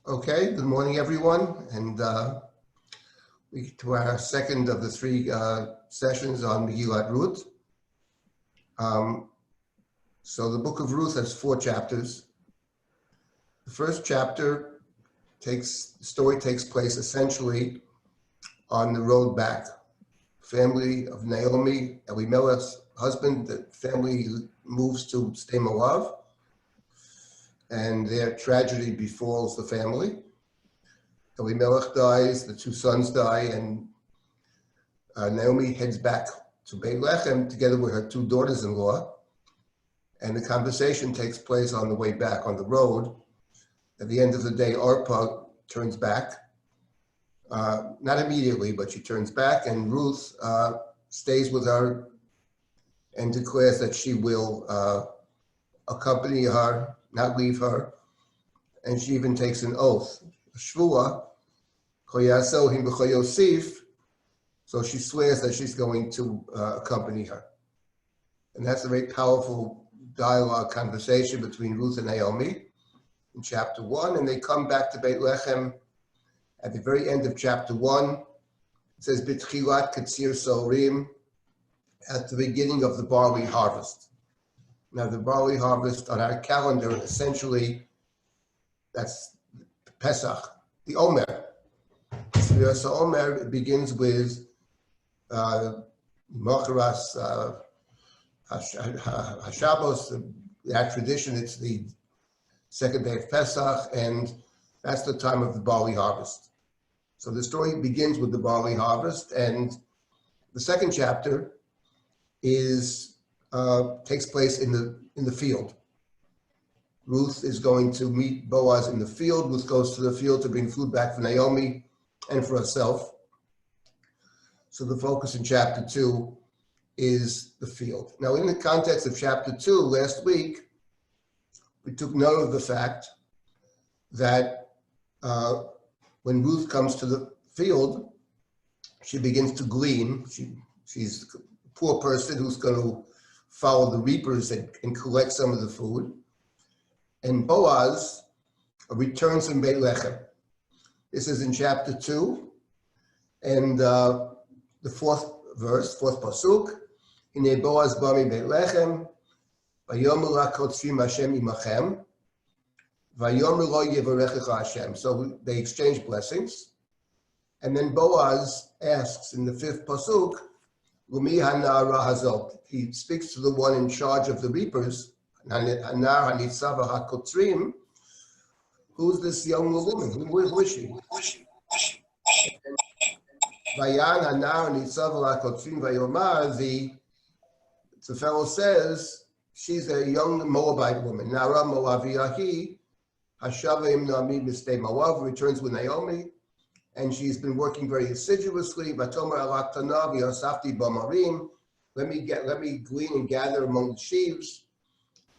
Okay, good morning, everyone, and to our second of the three sessions on Megillat Ruth. So the book of Ruth has 4 chapters. The first chapter story takes place essentially on the road back. Family of Naomi, Elimelech's husband, the family moves to Moab, and their tragedy befalls the family. Elimelech dies, the 2 sons die, and Naomi heads back to Bethlehem together with her 2 daughters-in-law. And the conversation takes place on the way back on the road. At the end of the day, Orpah turns back. Not immediately, but she turns back, and Ruth stays with her and declares that she will accompany her, not leave her. And she even takes an oath, a shvuah, so she swears that she's going to accompany her. And that's a very powerful dialogue conversation between Ruth and Naomi in chapter 1. And they come back to Bethlehem at the very end of chapter 1. It says, B'tchilat katsir sorim, at the beginning of the barley harvest. Now, the barley harvest on our calendar, essentially, that's Pesach, the Omer. So Omer begins with Mocharas HaShabbos, that tradition. It's the second day of Pesach, and that's the time of the barley harvest. So the story begins with the barley harvest, and the second chapter takes place in the field. Ruth is going to meet Boaz in the field. Ruth goes to the field to bring food back for Naomi and for herself. So the focus in chapter 2 is the field. Now, in the context of chapter 2, last week, we took note of the fact that when Ruth comes to the field, she begins to glean. She's a poor person who's going to follow the reapers and collect some of the food. And Boaz returns from Bethlehem. This is in chapter 2, and the 4th verse, 4th pasuk. Hine Boaz ba mi Bethlehem, vayomer la kotzvim Hashem imachem, vayomer lo yevarechecha Hashem. So they exchange blessings, and then Boaz asks in the 5th pasuk, Lumi hanara hazot. He speaks to the one in charge of the reapers, Hanar hanitzava hakotzrim. Who's this young woman? Who is she? Vayan hanar hanitzava hakotzrim vayomar. The fellow says she's a young Moabite woman. Nara Moaviyahi Hashavim Naomi Mistei Moav, returns with Naomi, and she's been working very assiduously. Vatomer alaktana v'yosafti bamarim. Let me glean and gather among the sheaves.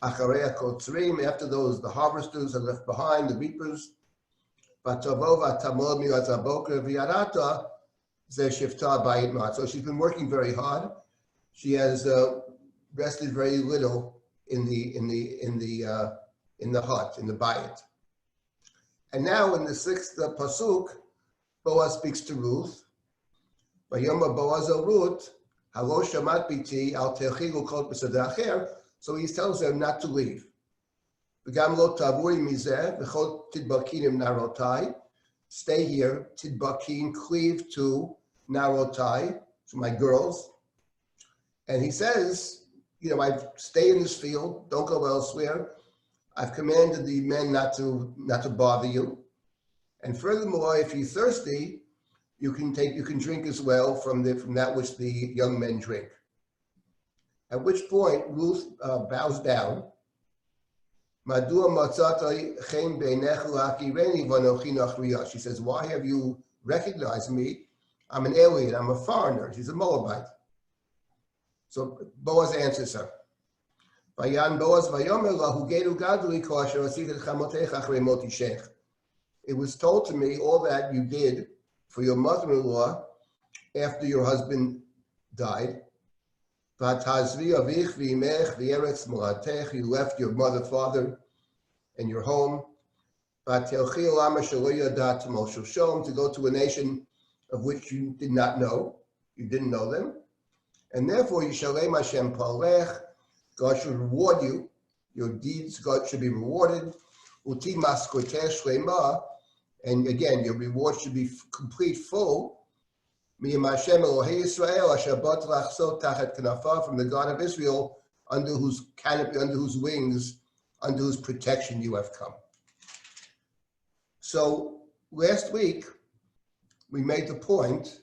Acharei kotzrim. After those, the harvesters are left behind, the reapers. Vatavo vatamod mi'atzaboker v'yarata ze shifta bayit mat. So she's been working very hard. She has rested very little in the hut, in the bayit. And now in the 6th pasuk, Boaz speaks to Ruth. Vayomar Boaz el Ruth, halo shamat biti al telchi l'kol b'sadeh acher. So he tells her not to leave. V'gam lo tavuri mizeh v'chol tidbakinim narotai. Stay here, tidbakin, cleave to narotai, to my girls. And he says, I stay in this field, don't go elsewhere. I've commanded the men not to bother you. And furthermore, if you're thirsty, you can drink as well from that which the young men drink. At which point Ruth bows down. She says, why have you recognized me? I'm an alien, I'm a foreigner. She's a Moabite. So Boaz answers her. It was told to me all that you did for your mother-in-law after your husband died. You left your mother, father, and your home. To go to a nation of which you did not know, you didn't know them, and therefore Yishalem Hashem Palech, God should reward you, your deeds, God should be rewarded. Uti maskoteh shlema, and again, your reward should be complete, full. Miyam Hashem Elohei Yisrael, asher bat lachsot tachet kanafav, from the God of Israel, under whose canopy, under whose wings, under whose protection you have come. So last week, we made the point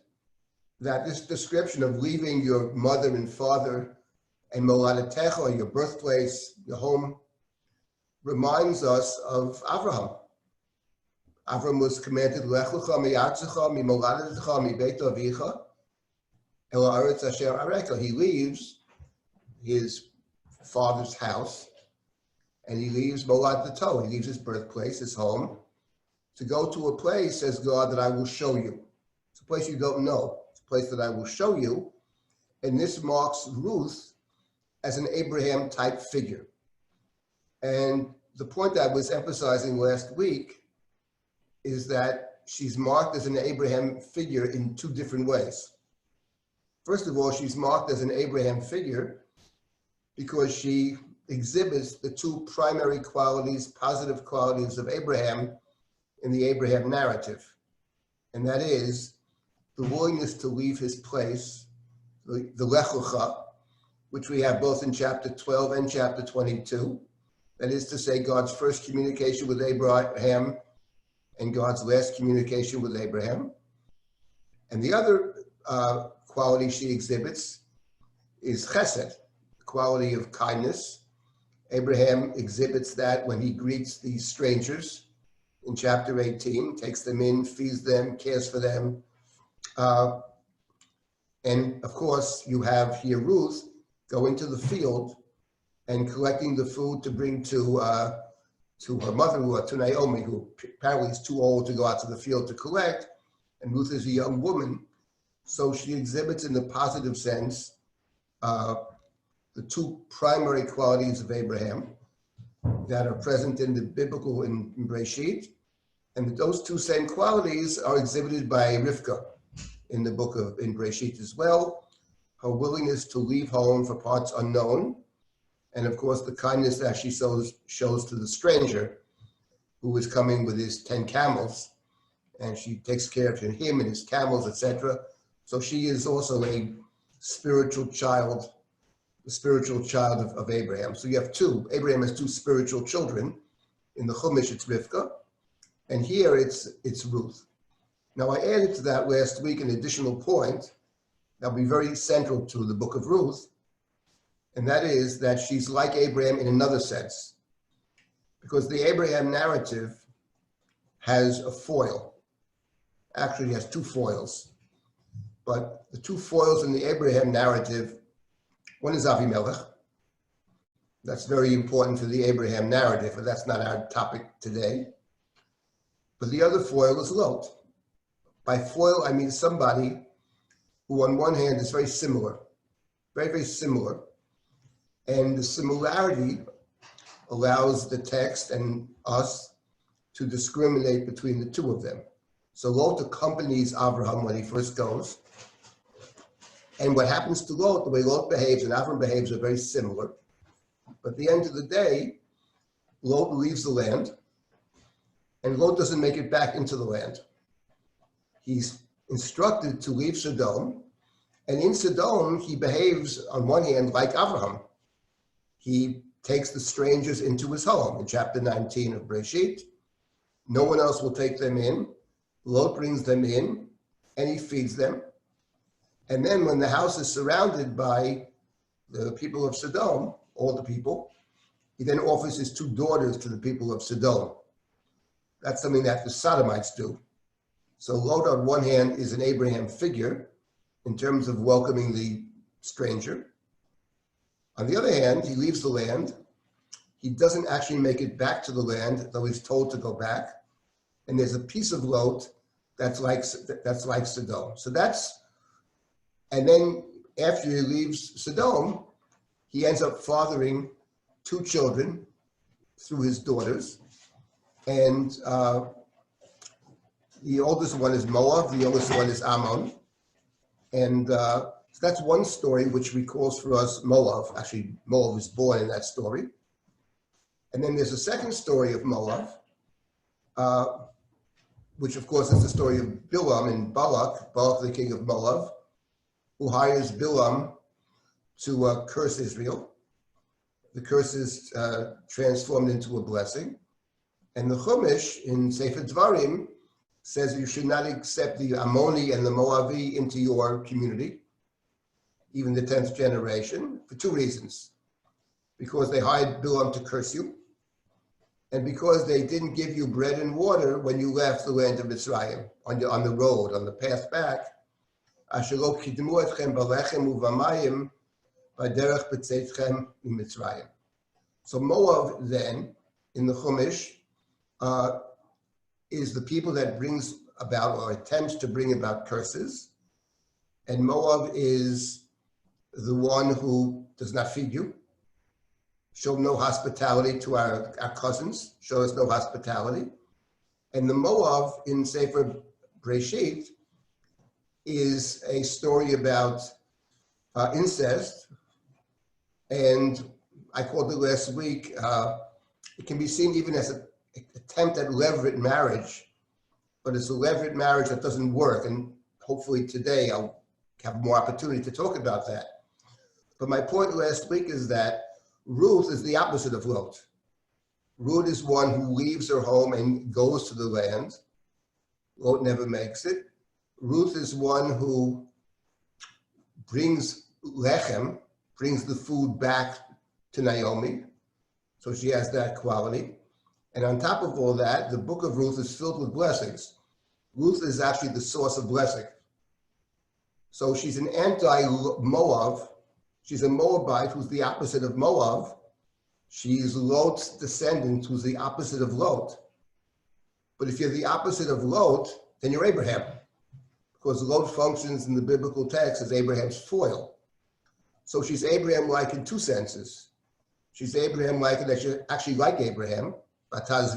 that this description of leaving your mother and father and moladetecha, your birthplace, your home, reminds us of Avraham. Avraham was commanded, Lech lecha miyartzecha mimoladetecha mibeit avicha el haaretz asher areka. He leaves his father's house and he leaves moladetecha, he leaves his birthplace, his home, to go to a place, says God, that I will show you. It's a place you don't know. It's a place that I will show you. And this marks Ruth as an Abraham-type figure. And the point I was emphasizing last week is that she's marked as an Abraham figure in two different ways. First of all, she's marked as an Abraham figure because she exhibits the two primary qualities, positive qualities of Abraham in the Abraham narrative. And that is the willingness to leave his place, the Lech Lecha, which we have both in chapter 12 and chapter 22. That is to say, God's first communication with Abraham and God's last communication with Abraham. And the other quality she exhibits is chesed, the quality of kindness. Abraham exhibits that when he greets these strangers in chapter 18, takes them in, feeds them, cares for them. And of course, you have here Ruth go into the field and collecting the food to bring to her mother-in-law, to Naomi, who apparently is too old to go out to the field to collect. And Ruth is a young woman, so she exhibits in the positive sense the two primary qualities of Abraham that are present in the biblical in Breshit, and those two same qualities are exhibited by Rivka in the book of in Breshit as well. Her willingness to leave home for parts unknown, and of course the kindness that she shows to the stranger who is coming with his 10 camels, and she takes care of him and his camels, etc. So she is also a spiritual child, the spiritual child of Abraham. So you have two. Abraham has two spiritual children. In the Chumash, it's Rivka, and here it's Ruth. Now I added to that last week an additional point that'll be very central to the book of Ruth, and that is that she's like Abraham in another sense, because the Abraham narrative has a foil. Actually, it has two foils, but the two foils in the Abraham narrative, one is Avimelech. That's very important for the Abraham narrative, but that's not our topic today. But the other foil is Lot. By foil, I mean somebody who on one hand is very similar, very, very similar. And the similarity allows the text and us to discriminate between the two of them. So Lot accompanies Abraham when he first goes. And what happens to Lot, the way Lot behaves and Abraham behaves are very similar. But at the end of the day, Lot leaves the land, and Lot doesn't make it back into the land. He's instructed to leave Sodom, and in Sodom, he behaves, on one hand, like Abraham. He takes the strangers into his home in chapter 19 of Breshit. No one else will take them in. Lot brings them in, and he feeds them. And then when the house is surrounded by the people of Sodom, all the people, he then offers his two daughters to the people of Sodom. That's something that the Sodomites do. So Lot, on one hand, is an Abraham figure in terms of welcoming the stranger. On the other hand, he leaves the land. He doesn't actually make it back to the land, though he's told to go back. And there's a piece of Lot that's like Sodom. So and then after he leaves Sodom, he ends up fathering two children through his daughters. And the oldest one is Moab, the youngest one is Ammon. And so that's one story which recalls for us Moab. Actually, Moab was born in that story. And then there's a second story of Moab, which of course is the story of Bilam and Balak, the king of Moab, who hires Bilam to curse Israel. The curse is transformed into a blessing. And the Chumash in Sefer Dvarim says you should not accept the Ammoni and the Moavi into your community, even the 10th generation, for two reasons. Because they hired Bilam to curse you, and because they didn't give you bread and water when you left the land of Mitzrayim, on the road, on the path back. So Moab then, in the Chumash, is the people that brings about or attempts to bring about curses. And Moab is the one who does not feed you, show no hospitality to our cousins, show us no hospitality. And the Moab in Sefer Breshit is a story about incest. And I called it last week, it can be seen even as an attempt at Levirate marriage, but it's a Levirate marriage that doesn't work. And hopefully today I'll have more opportunity to talk about that. But my point last week is that Ruth is the opposite of Lot. Ruth is one who leaves her home and goes to the land. Lot never makes it. Ruth is one who brings lechem, brings the food back to Naomi. So she has that quality. And on top of all that, the book of Ruth is filled with blessings. Ruth is actually the source of blessing. So she's an anti-Moab. She's a Moabite who's the opposite of Moab. She's Lot's descendant who's the opposite of Lot. But if you're the opposite of Lot, then you're Abraham. Because Lot functions in the biblical text as Abraham's foil. So she's Abraham-like in two senses. She's Abraham-like in that she's actually like Abraham. But that's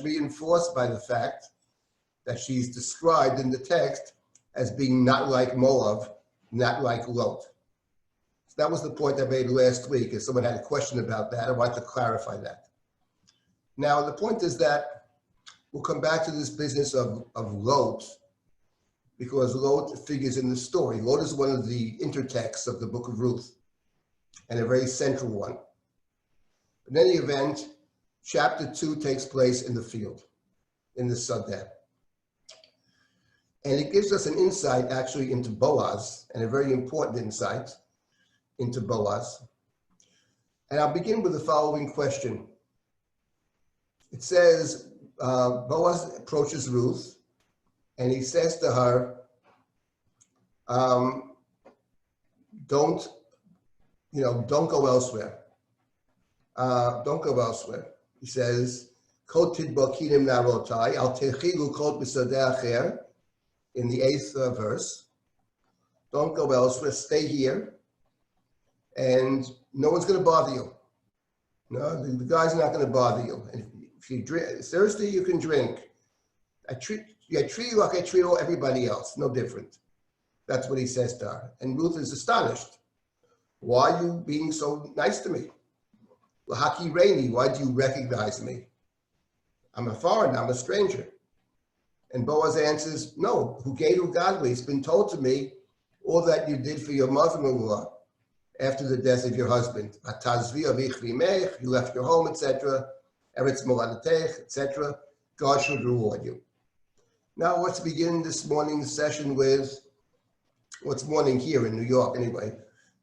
reinforced by the fact that she's described in the text as being not like Moab, not like Lot. So that was the point I made last week. If someone had a question about that, I want to clarify that. Now, the point is that we'll come back to this business of Lot, because Lot figures in the story. Lot is one of the intertexts of the book of Ruth, and a very central one. In any event, chapter 2 takes place in the field, in the Sadeh. And it gives us an insight actually into Boaz, and a very important insight into Boaz. And I'll begin with the following question. It says, Boaz approaches Ruth, and he says to her, don't go elsewhere. Don't go elsewhere. He says, in the 8th verse, don't go elsewhere, stay here, and no one's going to bother you. No, the guy's not going to bother you. And if you drink, thirsty, you can drink. I treat you like I treat everybody else, no different. That's what he says to her. And Ruth is astonished. Why are you being so nice to me? Lahaki Raini, why do you recognize me? I'm a foreigner, I'm a stranger. And Boaz answers, no, Hugedu Godly, it's been told to me all that you did for your mother-in-law after the death of your husband. You left your home, etc. Eretz Moladetech, etc. God should reward you. Now let's begin this morning's session with, what's morning here in New York anyway.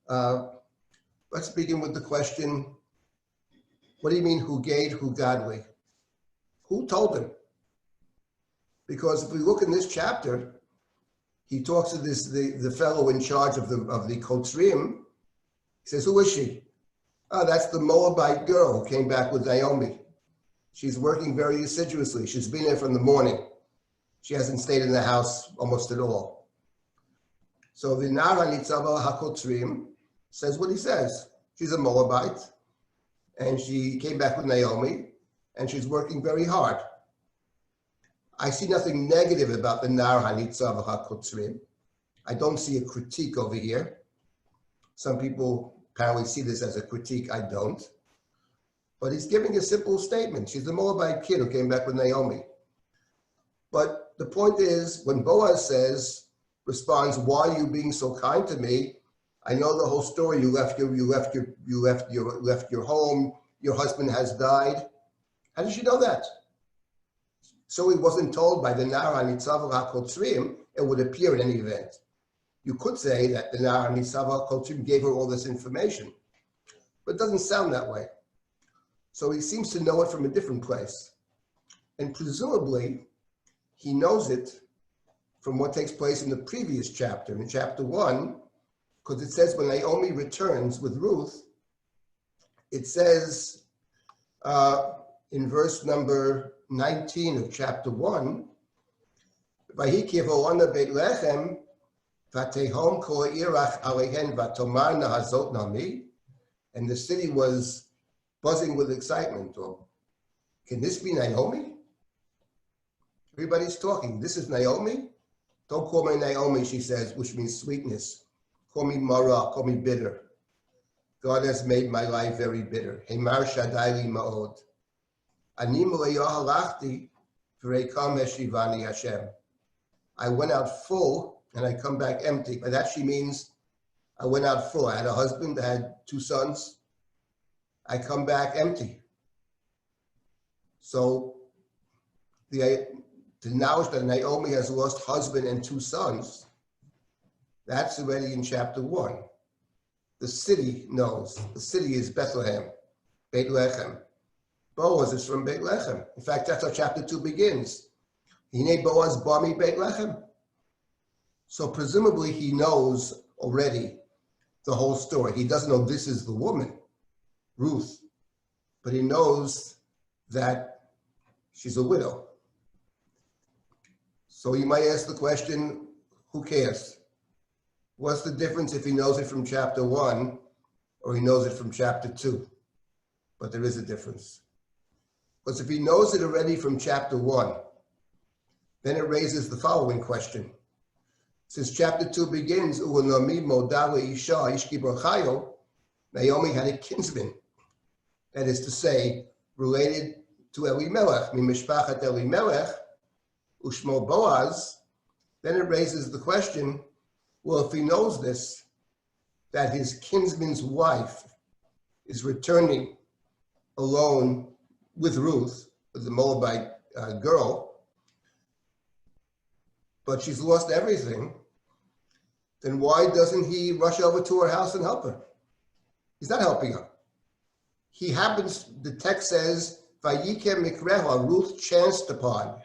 Let's begin with the question, what do you mean Huged Godly? Who told him? Because if we look in this chapter, he talks to the fellow in charge of the Kotzrim. He says, who is she? Oh, that's the Moabite girl who came back with Naomi. She's working very assiduously. She's been there from the morning. She hasn't stayed in the house almost at all. So the Nara Nitzava HaKotzrim says what he says. She's a Moabite. and she came back with Naomi, and she's working very hard. I see nothing negative about the Nar HaNitzav HaKotzrim. I don't see a critique over here. Some people apparently see this as a critique. I don't. But he's giving a simple statement. She's a Moabite kid who came back with Naomi. But the point is, when Boaz responds, "Why are you being so kind to me? I know the whole story. You left your home. Your husband has died." How did she know that? So he wasn't told by the Nar HaNitzav HaKotzrim. It would appear in any event. You could say that the Nar HaNitzav HaKotzrim gave her all this information, but it doesn't sound that way. So he seems to know it from a different place. And presumably, he knows it from what takes place in the previous chapter, in chapter 1, because it says when Naomi returns with Ruth, it says in verse number 19 of chapter 1, "Vayiki v'ona Beit Lechem v'tehom kol irach alehen v'tomar nahazot nami," and the city was buzzing with excitement. Or, can this be Naomi? Everybody's talking. This is Naomi? Don't call me Naomi, she says, which means sweetness. Call me Mara, call me bitter. God has made my life very bitter. Hemar Shadai li ma'od. Ani m'le'yah halachti v'reikam heshivani Hashem. I went out full and I come back empty. By that she means I went out full. I had a husband, I had 2 sons. I come back empty. So the knowledge that Naomi has lost husband and 2 sons, that's already in chapter 1. The city knows. The city is Bethlehem, Beit Lechem. Boaz is from Beit Lechem. In fact, that's how chapter 2 begins. Hine Boaz bami Beit Lechem. So presumably he knows already the whole story. He doesn't know this is the woman, Ruth, but he knows that she's a widow. So you might ask the question, who cares? What's the difference if he knows it from chapter 1 or he knows it from chapter 2? But there is a difference. Because if he knows it already from chapter 1, then it raises the following question. Since chapter 2 begins, Naomi had a kinsman, that is to say, related to Elimelech, mimishpachat Elimelech, ushmo Boaz, then it raises the question, well, if he knows this, that his kinsman's wife is returning alone with Ruth, with the Moabite girl, but she's lost everything, then why doesn't he rush over to her house and help her? He's not helping her. He happens, the text says, Vayikem mikreha, Ruth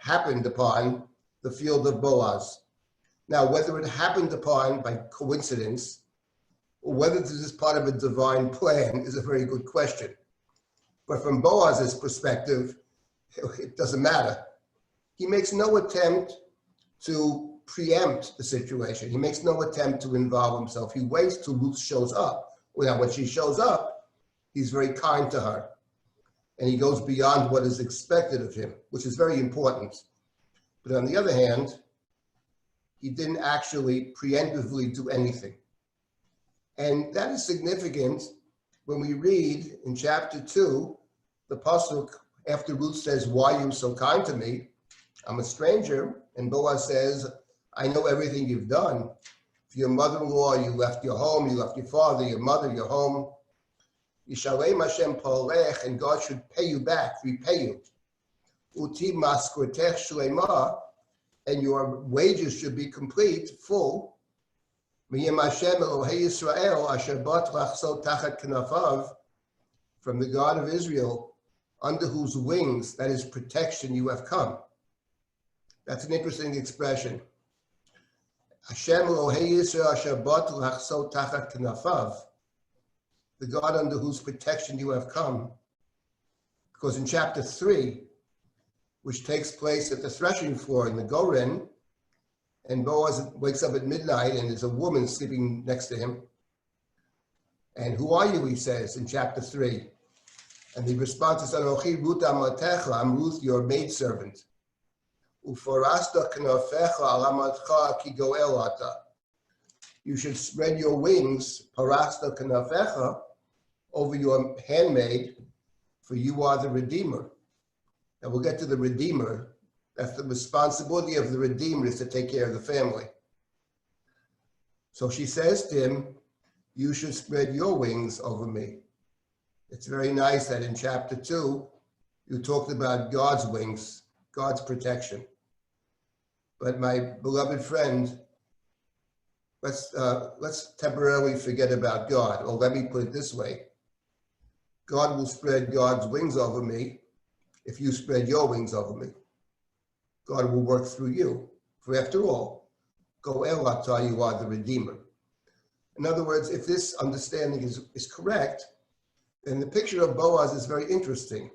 happened upon the field of Boaz. Now, whether it happened upon by coincidence, or whether this is part of a divine plan is a very good question. But from Boaz's perspective, it doesn't matter. He makes no attempt to preempt the situation. He makes no attempt to involve himself. He waits till Ruth shows up. Well, when she shows up, he's very kind to her. And he goes beyond what is expected of him, which is very important. But on the other hand, he didn't actually preemptively do anything. And that is significant when we read in chapter 2, the pasuk, after Ruth says, "Why are you so kind to me? I'm a stranger." And Boaz says, "I know everything you've done. For your mother-in-law, you left your home, you left your father, your mother, your home. Yishalem Hashem polech, and God should pay you back, repay you. Uti maskortech shlema, and your wages should be complete, full. Miyem Hashem Elohei Yisrael asher bat lachzot tachat knafav, from the God of Israel, under whose wings, that is protection, you have come." That's an interesting expression. Hashem Elohei Yisrael asher bat lachzot tachat knafav, the God under whose protection you have come. Because in chapter 3, which takes place at the threshing floor in the Goren, and Boaz wakes up at midnight and there's a woman sleeping next to him. And who are you, he says in chapter 3. And the response is, Anochi Ruth amatecha, I'm Ruth, your maidservant. Uforasta knafecha alamatcha ki goel ata. You should spread your wings, parasta knafecha, over your handmaid, for you are the Redeemer. And we'll get to the Redeemer. That's the responsibility of the Redeemer, is to take care of the family. So she says to him, you should spread your wings over me. It's very nice that in chapter 2, you talked about God's wings, God's protection. But my beloved friend, let's temporarily forget about God. Or let me put it this way. God will spread God's wings over me if you spread your wings over me. God will work through you. For after all, Goel Ata, you are the Redeemer. In other words, if this understanding is correct, then the picture of Boaz is very interesting.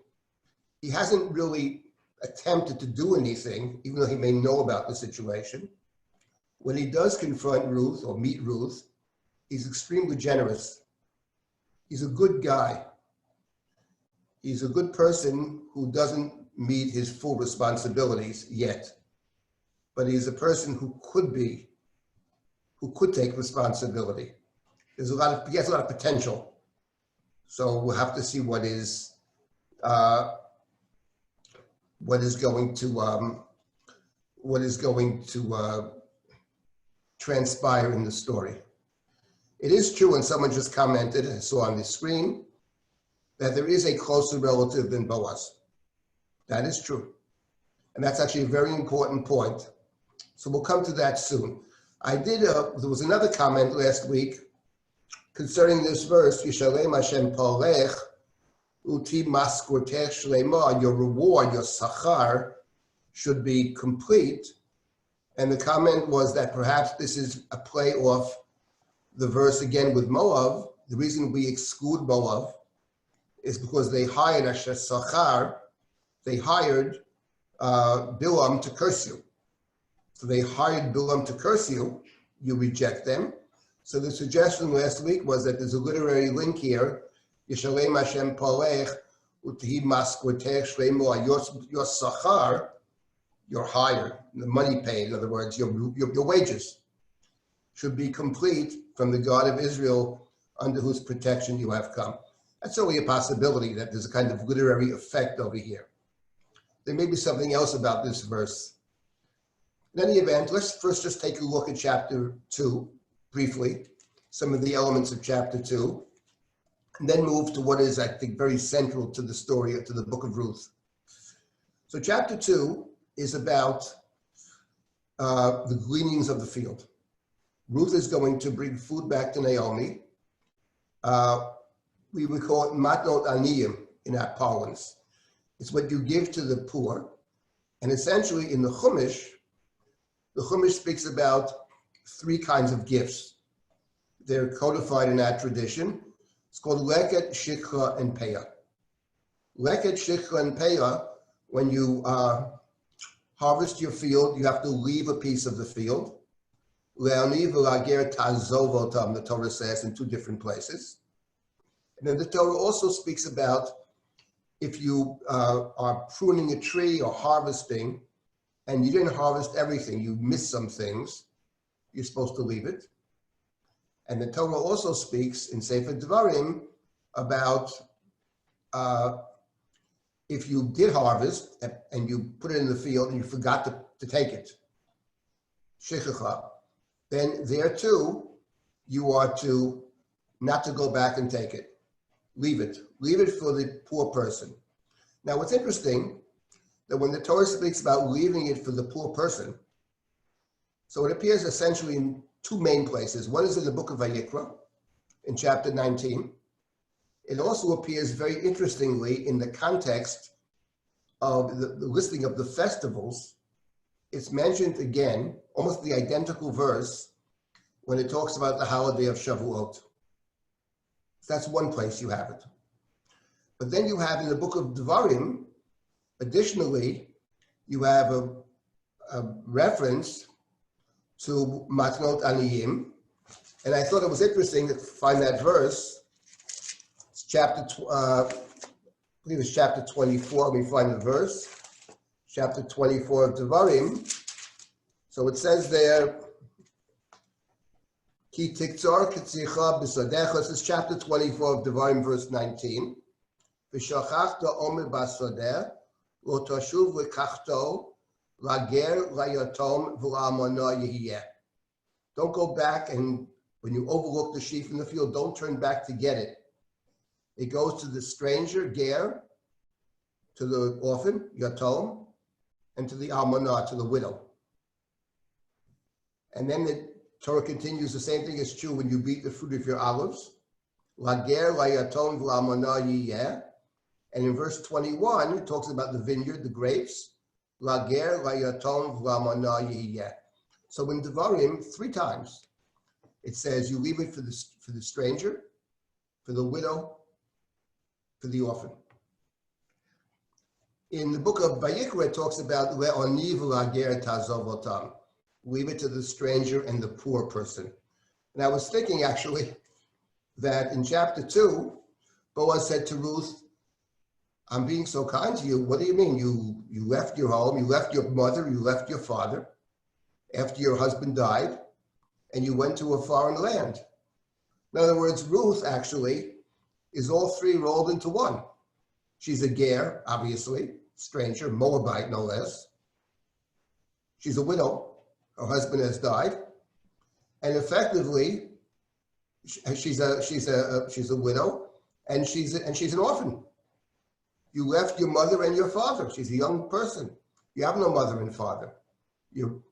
He hasn't really attempted to do anything, even though he may know about the situation. When he does confront Ruth or meet Ruth, he's extremely generous. He's a good guy. He's a good person who doesn't meet his full responsibilities yet, but he's a person who could take responsibility. He has a lot of potential. So we'll have to see what is going to transpire in the story. It is true, and someone just commented, I saw on the screen, that there is a closer relative than Boaz. That is true. And that's actually a very important point. So we'll come to that soon. There was another comment last week concerning this verse, Yishalem Hashem Palech, Uti Maskurtech Shlema, your reward, your sachar, should be complete. And the comment was that perhaps this is a play off the verse again with Moab. The reason we exclude Moab is because they hired Asher Sachar, they hired Bilam to curse you. So they hired Bilam to curse you, you reject them. So the suggestion last week was that there's a literary link here, Yishalem Hashem Palech, Utehi Maskurtech Shlemo, your Sachar, your hire, the money paid, in other words, your wages, should be complete from the God of Israel under whose protection you have come. That's only a possibility that there's a kind of literary effect over here. There may be something else about this verse. In any event, let's first just take a look at chapter 2 briefly, some of the elements of chapter 2, and then move to what is, I think, very central to the story, to the book of Ruth. So chapter 2 is about the gleanings of the field. Ruth is going to bring food back to Naomi. We would call it matnot aniyim in our parlance. It's what you give to the poor. And essentially in the Chumash speaks about 3 kinds of gifts. They're codified in our tradition. It's called leket, shikha, and peah. Leket, shikha, and peah, when you harvest your field, you have to leave a piece of the field. Le'ani v'lager ta'azov otam, the Torah says in 2 different places. And then the Torah also speaks about if you are pruning a tree or harvesting, and you didn't harvest everything, you missed some things, you're supposed to leave it. And the Torah also speaks in Sefer Devarim about if you did harvest and you put it in the field and you forgot to take it, shechicha, then there too, you are to not to go back and take it. Leave it. Leave it for the poor person. Now, what's interesting, that when the Torah speaks about leaving it for the poor person, so it appears essentially in 2 main places. One is in the book of Vayikra, in chapter 19. It also appears very interestingly in the context of the listing of the festivals. It's mentioned again, almost the identical verse, when it talks about the holiday of Shavuot. So that's one place you have it. But then you have in the book of Devarim, additionally, you have a reference to Matnot Aniyim. And I thought it was interesting to find that verse. It's chapter believe it's chapter 24. Let me find the verse. Chapter 24 of Devarim. So it says there, Ki tiktzor ketzicha b'sodecha. This is chapter 24 of Devarim, verse 19. V'shachachta omer b'sodeh, lo tashuv l'kachto, lager layatom v'la'amona yehiyeh. Don't go back, and when you overlook the sheep in the field, don't turn back to get it. It goes to the stranger, ger, to the orphan, yatom, and to the almanah, to the widow. And then the Torah continues, the same thing is true when you beat the fruit of your olives. Lager layatom v'la'amana yiyeh. And in verse 21, it talks about the vineyard, the grapes. Lager layatom v'la'amana yiyeh. So in Devarim, 3 times, it says you leave it for the stranger, for the widow, for the orphan. In the book of Vayikra, it talks about le'oni v'lager ta'azov otam. Leave it to the stranger and the poor person. And I was thinking actually that in chapter 2, Boaz said to Ruth, I'm being so kind to you. What do you mean? You left your home, you left your mother, you left your father after your husband died, and you went to a foreign land. In other words, Ruth actually is all 3 rolled into one. She's a ger, obviously, stranger, Moabite no less. She's a widow. Her husband has died, and effectively, she's a widow, and she's an orphan. You left your mother and your father. She's a young person. You have no mother and father. You're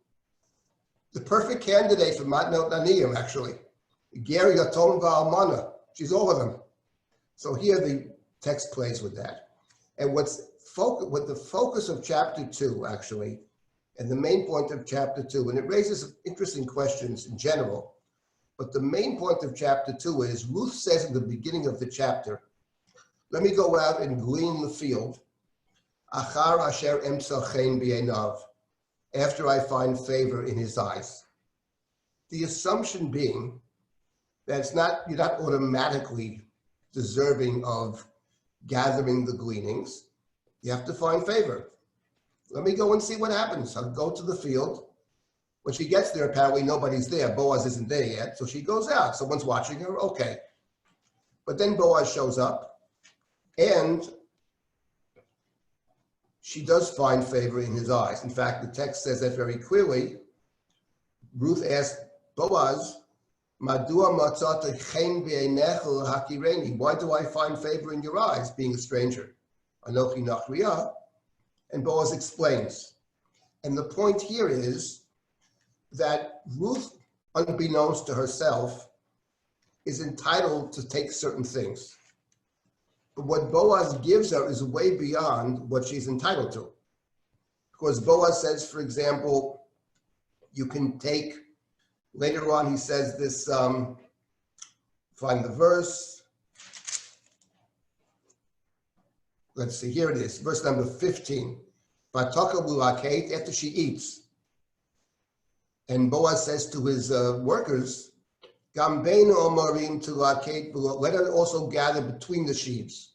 the perfect candidate for matnot aniyim, actually. Ger yatom v'almana. She's all of them. So here the text plays with that, and what the focus of chapter 2 actually. And the main point of chapter 2, and it raises interesting questions in general, but the main point of chapter 2 is Ruth says in the beginning of the chapter, let me go out and glean the field, achar asher emsa chen b'einav, after I find favor in his eyes. The assumption being that you're not automatically deserving of gathering the gleanings. You have to find favor. Let me go and see what happens. I'll go to the field. When she gets there, apparently nobody's there. Boaz isn't there yet. So she goes out. Someone's watching her. Okay. But then Boaz shows up, and she does find favor in his eyes. In fact, the text says that very clearly. Ruth asked Boaz, Madua matzata chen b'einecha l'hakireni. Why do I find favor in your eyes, being a stranger? Anochi nachriya. And Boaz explains. And the point here is that Ruth, unbeknownst to herself, is entitled to take certain things. But what Boaz gives her is way beyond what she's entitled to. Because Boaz says, for example, you can take, later on he says this, find the verse. Let's see, here it is, verse number 15. After she eats. And Boaz says to his workers, let her also gather between the sheaves.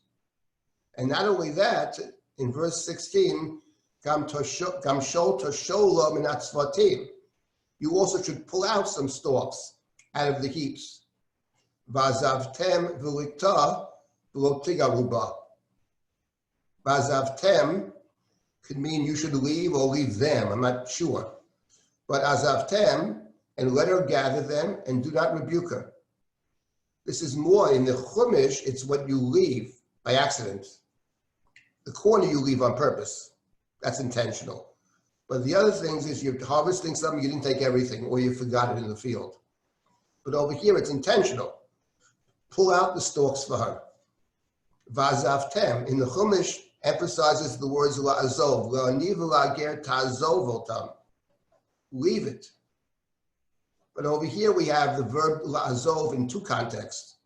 And not only that, in verse 16, you also should pull out some stalks out of the heaps. Bazavtem could mean you should leave or leave them. I'm not sure. But azavtem, and let her gather them, and do not rebuke her. This is more in the Chumash, it's what you leave by accident. The corner you leave on purpose. That's intentional. But the other things is you're harvesting something, you didn't take everything, or you forgot it in the field. But over here, it's intentional. Pull out the stalks for her. Vazavtem, in the Chumash, emphasizes the words la'azov, la'ani v'la'ger ta'azov otam. Leave it. But over here we have the verb la'azov in 2 contexts.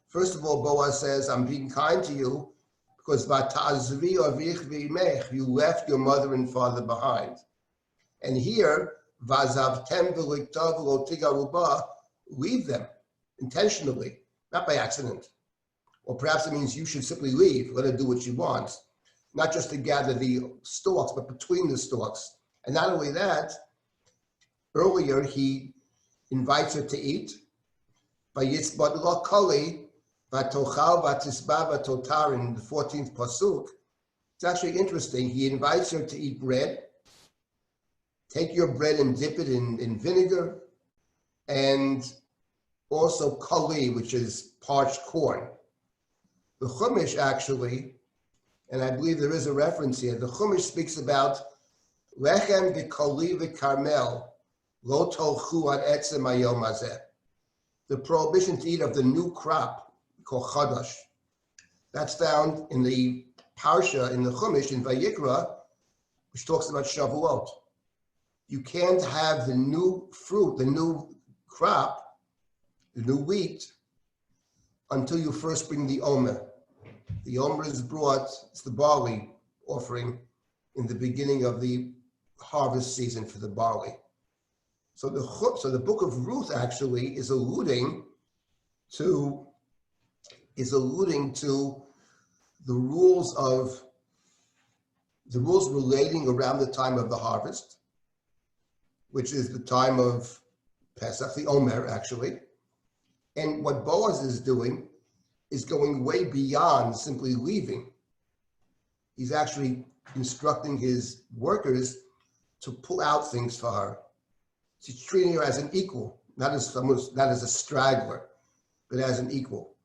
First of all, Boaz says, I'm being kind to you because v'ta'azvi avich v'imech, you left your mother and father behind. And here, v'azavtem v'liktav v'lo tigaruba, leave them intentionally, not by accident. Or perhaps it means you should simply leave, let her do what she wants, not just to gather the stalks, but between the stalks. And not only that, earlier he invites her to eat. In the 14th pasuk, it's actually interesting. He invites her to eat bread. Take your bread and dip it in vinegar, and also kali, which is parched corn. The Chumash actually, and I believe there is a reference here, the Chumash speaks about lechem v'kali v'karmel lo tolchu ad etzem hayom hazeh. The prohibition to eat of the new crop, called chadash. That's found in the Parsha, in the Chumash, in Vayikra, which talks about Shavuot. You can't have the new fruit, the new crop, the new wheat, until you first bring the omer. The omer is brought, it's the barley offering in the beginning of the harvest season for the barley. So the book of Ruth actually is alluding to the rules relating around the time of the harvest, which is the time of Pesach, the Omer actually. And what Boaz is doing is going way beyond simply leaving. He's actually instructing his workers to pull out things for her. He's treating her as an equal, not as a straggler, but as an equal.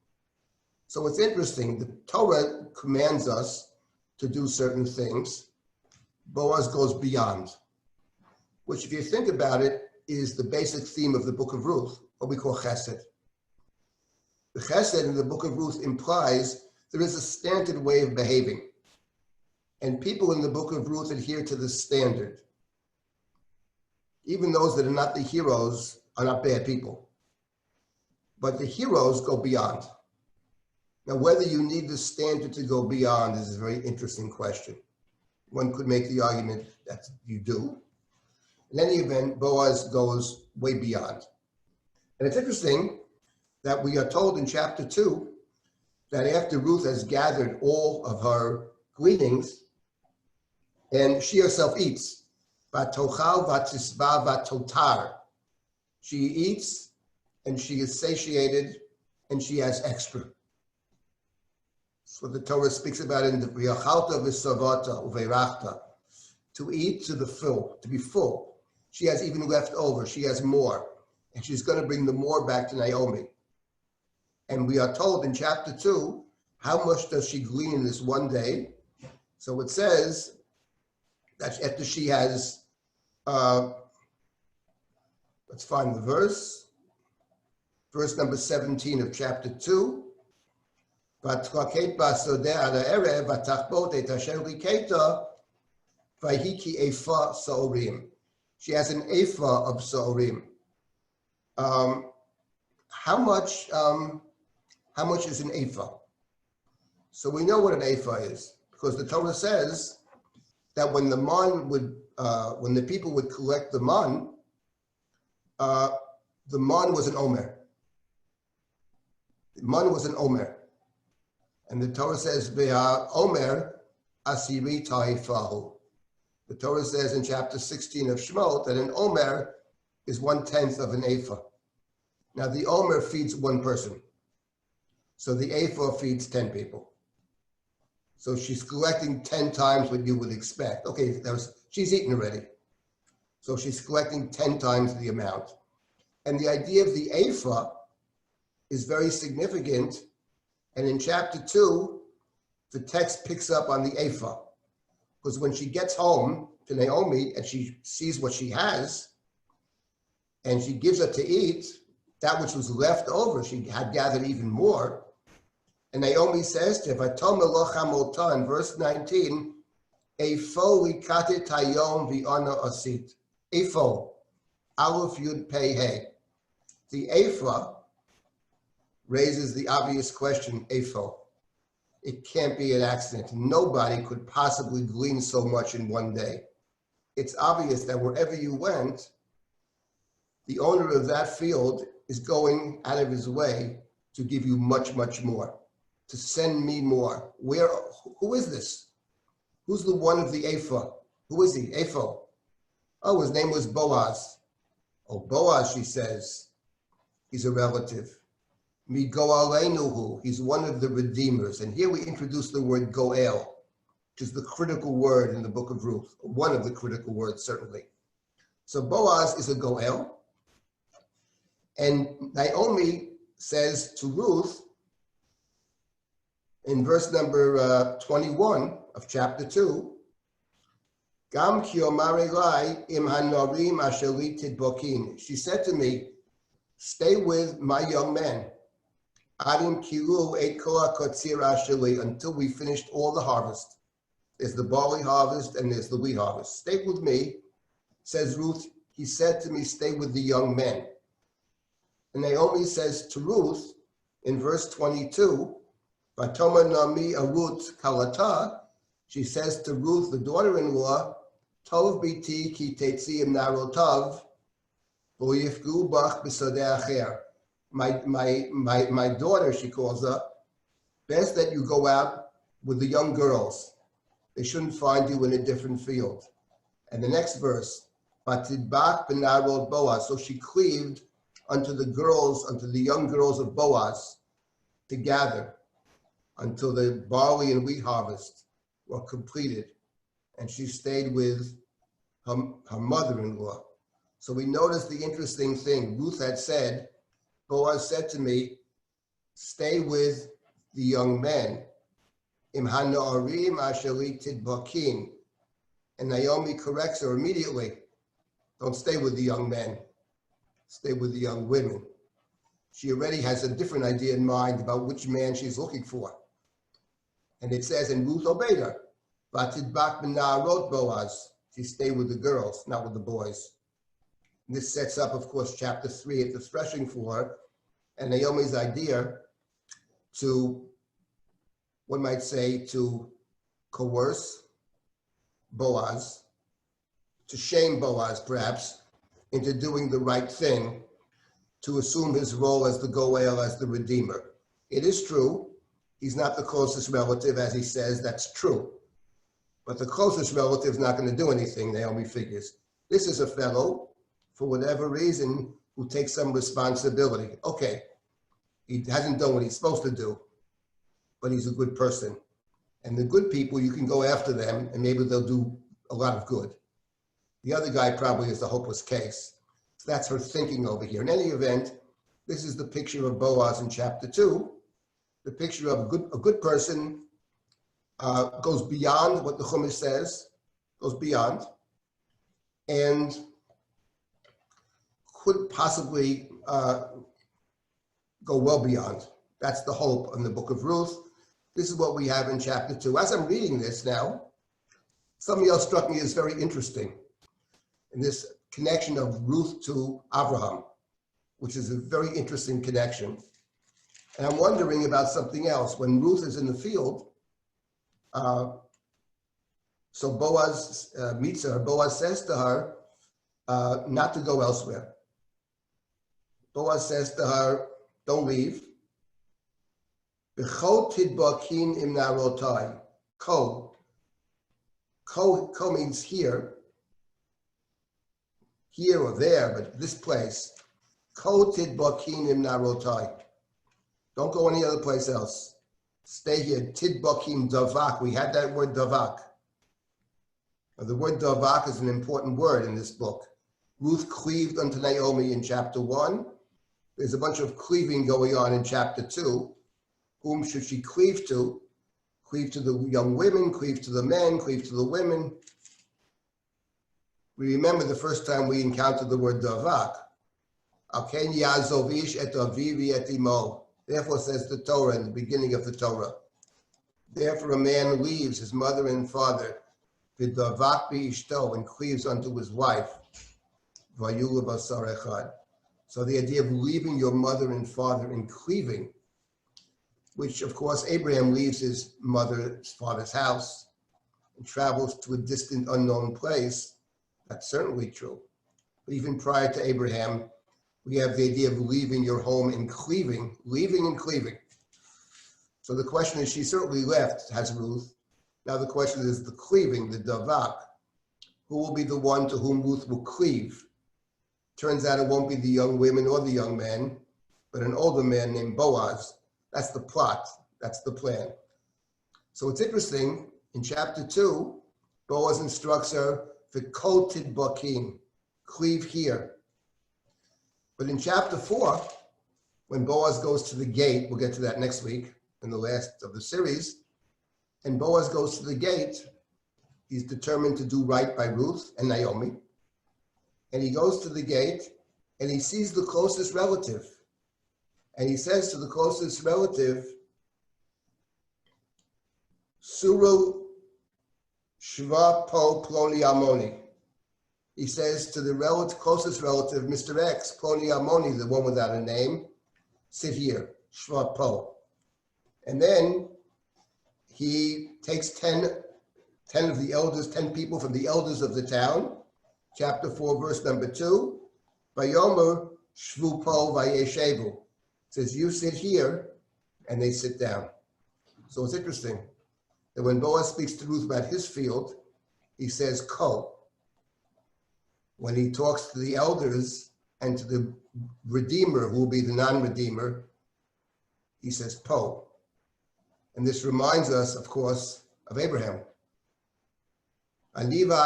So it's interesting. The Torah commands us to do certain things. Boaz goes beyond, which, if you think about it, is the basic theme of the book of Ruth, what we call chesed. The chesed in the book of Ruth implies there is a standard way of behaving. And people in the book of Ruth adhere to the standard. Even those that are not the heroes are not bad people. But the heroes go beyond. Now, whether you need the standard to go beyond is a very interesting question. One could make the argument that you do. In any event, Boaz goes way beyond. And it's interesting that we are told in chapter 2 that after Ruth has gathered all of her gleanings, and she herself eats, Vatochal vatisba vatotar. She eats and she is satiated and she has extra. That's what the Torah speaks about in the V'yachalta v'savata uveirachta. To eat to the full, to be full. She has even left over. She has more. And she's going to bring the more back to Naomi. And we are told in chapter 2, how much does she glean in this one day? So it says that after she has, let's find the verse number 17 of chapter 2. She has an ephah of saorim. How much is an ephah? So we know what an ephah is, because the Torah says that when the man when the people would collect the man was an omer. The man was an omer. And the Torah says, Ve'ha omer asiri ta'ifahu. The Torah says in chapter 16 of Shemot that an omer is 1/10 of an ephah. Now the omer feeds one person. So the ephah feeds 10 people. So she's collecting 10 times what you would expect. Okay, she's eaten already. So she's collecting 10 times the amount. And the idea of the ephah is very significant. And in chapter 2, the text picks up on the ephah. Because when she gets home to Naomi and she sees what she has, and she gives her to eat, that which was left over, she had gathered even more. And Naomi says to her, in verse 19, Ephah likatet hayom v'ana asit. Ephah, Aleph Yud Pei He. The ephah raises the obvious question, ephah. It can't be an accident. Nobody could possibly glean so much in one day. It's obvious that wherever you went, the owner of that field is going out of his way to give you much, much more. to send me more. Who is this? Who's the one of the ephah? Who is he? Ephah. Oh, his name was Boaz. Oh, Boaz, she says. He's a relative. Mi goalenuhu. He's one of the redeemers. And here we introduce the word goel, which is the critical word in the book of Ruth. One of the critical words, certainly. So Boaz is a goel. And Naomi says to Ruth, in verse number 21 of chapter 2, Gam ki omar elai im hanorim asher li tidbokin. She said to me, stay with my young men, adim kilu et kol hakotzir asher li, until we finished all the harvest. There's the barley harvest and there's the wheat harvest. Stay with me, says Ruth. He said to me, stay with the young men. And Naomi says to Ruth in verse 22, Vatoma Naomi Ruth kalata, she says to Ruth, the daughter-in-law, Tov biti ki tetziim narotav, v'yifgu bach b'sadeh acher. My daughter, she calls her, best that you go out with the young girls. They shouldn't find you in a different field. And the next verse, Vatidbach b'narot Boaz. So she cleaved unto the young girls of Boaz to gather until the barley and wheat harvest were completed. And she stayed with her mother-in-law. So we notice the interesting thing. Ruth had said, Boaz said to me, stay with the young men. Im hanorim asher li tidbakin. And Naomi corrects her immediately. Don't stay with the young men. Stay with the young women. She already has a different idea in mind about which man she's looking for. And it says, and Ruth obeyed her. Vatidbach b'na'arot Boaz. She stayed with the girls, not with the boys. And this sets up, of course, chapter 3 at the threshing floor, and Naomi's idea to, one might say, to coerce Boaz, to shame Boaz, perhaps, into doing the right thing, to assume his role as the goel, as the redeemer. It is true. He's not the closest relative, as he says, that's true. But the closest relative is not going to do anything, Naomi figures. This is a fellow, for whatever reason, who takes some responsibility. Okay, he hasn't done what he's supposed to do, but he's a good person. And the good people, you can go after them, and maybe they'll do a lot of good. The other guy probably is a hopeless case. So that's her thinking over here. In any event, this is the picture of Boaz in chapter 2. The picture of a good person goes beyond what the Chumash says, goes beyond, and could possibly go well beyond. That's the hope in the book of Ruth. This is what we have in chapter 2. As I'm reading this now, something else struck me as very interesting in this connection of Ruth to Abraham, which is a very interesting connection. And I'm wondering about something else. When Ruth is in the field, so Boaz meets her. Boaz says to her not to go elsewhere. Boaz says to her, don't leave. Ko means here or there, but this place. Ko tidbakin im narotai. Don't go any other place else. Stay here. Tidbakim davak. We had that word davak. Now, the word davak is an important word in this book. Ruth cleaved unto Naomi in chapter 1. There's a bunch of cleaving going on in chapter 2. Whom should she cleave to? Cleave to the young women, cleave to the men, cleave to the women. We remember the first time we encountered the word davak. Alken yazov ish et avivi et imo. Therefore, says the Torah in the beginning of the Torah. Therefore, a man leaves his mother and father, v'davak b'ishto, and cleaves unto his wife. Vayulu basar echad. So the idea of leaving your mother and father and cleaving, which of course Abraham leaves his mother's father's house and travels to a distant unknown place, that's certainly true. But even prior to Abraham, we have the idea of leaving your home and cleaving, leaving and cleaving. So the question is, she certainly left, has Ruth. Now the question is the cleaving, the davak. Who will be the one to whom Ruth will cleave? Turns out it won't be the young women or the young men, but an older man named Boaz. That's the plot. That's the plan. So it's interesting. In chapter 2, Boaz instructs her, V'kol tidbakim, cleave here. But in chapter 4, when Boaz goes to the gate, we'll get to that next week in the last of the series, and Boaz goes to the gate, he's determined to do right by Ruth and Naomi, and he goes to the gate and he sees the closest relative, and he says to the closest relative, Suru Shva Po Ploni Amoni. He says to the closest relative, Mr. X, Ploni Amoni, the one without a name, sit here, Shva Po. And then he takes 10 of the elders, 10 people from the elders of the town, chapter 4, verse number 2, Vayomer Shvu Po Vayeshevu. Says, you sit here, and they sit down. So it's interesting that when Boaz speaks to Ruth about his field, he says ko. When he talks to the elders and to the redeemer, who will be the non-redeemer, he says po. And this reminds us, of course, of Abraham. He said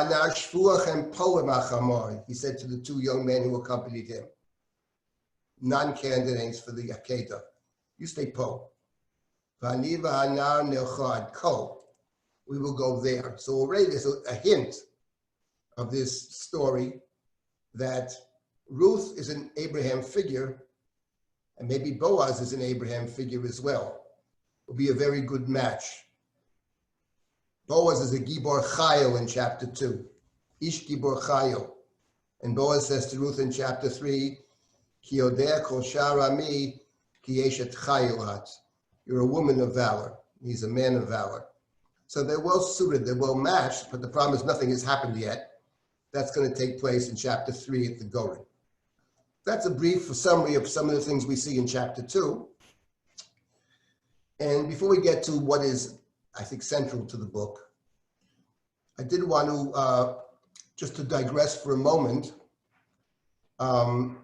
to the 2 young men who accompanied him, non-candidates for the Akedah, you stay po. Ko. We will go there. So already there's a hint of this story that Ruth is an Abraham figure, and maybe Boaz is an Abraham figure as well. Will be a very good match. Boaz is a Gibor Chayo in chapter 2. Ish Gibor Chayo. And Boaz says to Ruth in chapter 3, Ki yodeh kol sharami ki yeshet chayolat. You're a woman of valor. He's a man of valor. So they're well suited, they're well matched, but the problem is nothing has happened yet. That's going to take place in chapter 3 at the Goren. That's a brief summary of some of the things we see in chapter 2. And before we get to what is, I think, central to the book, I did want to, just to digress for a moment, and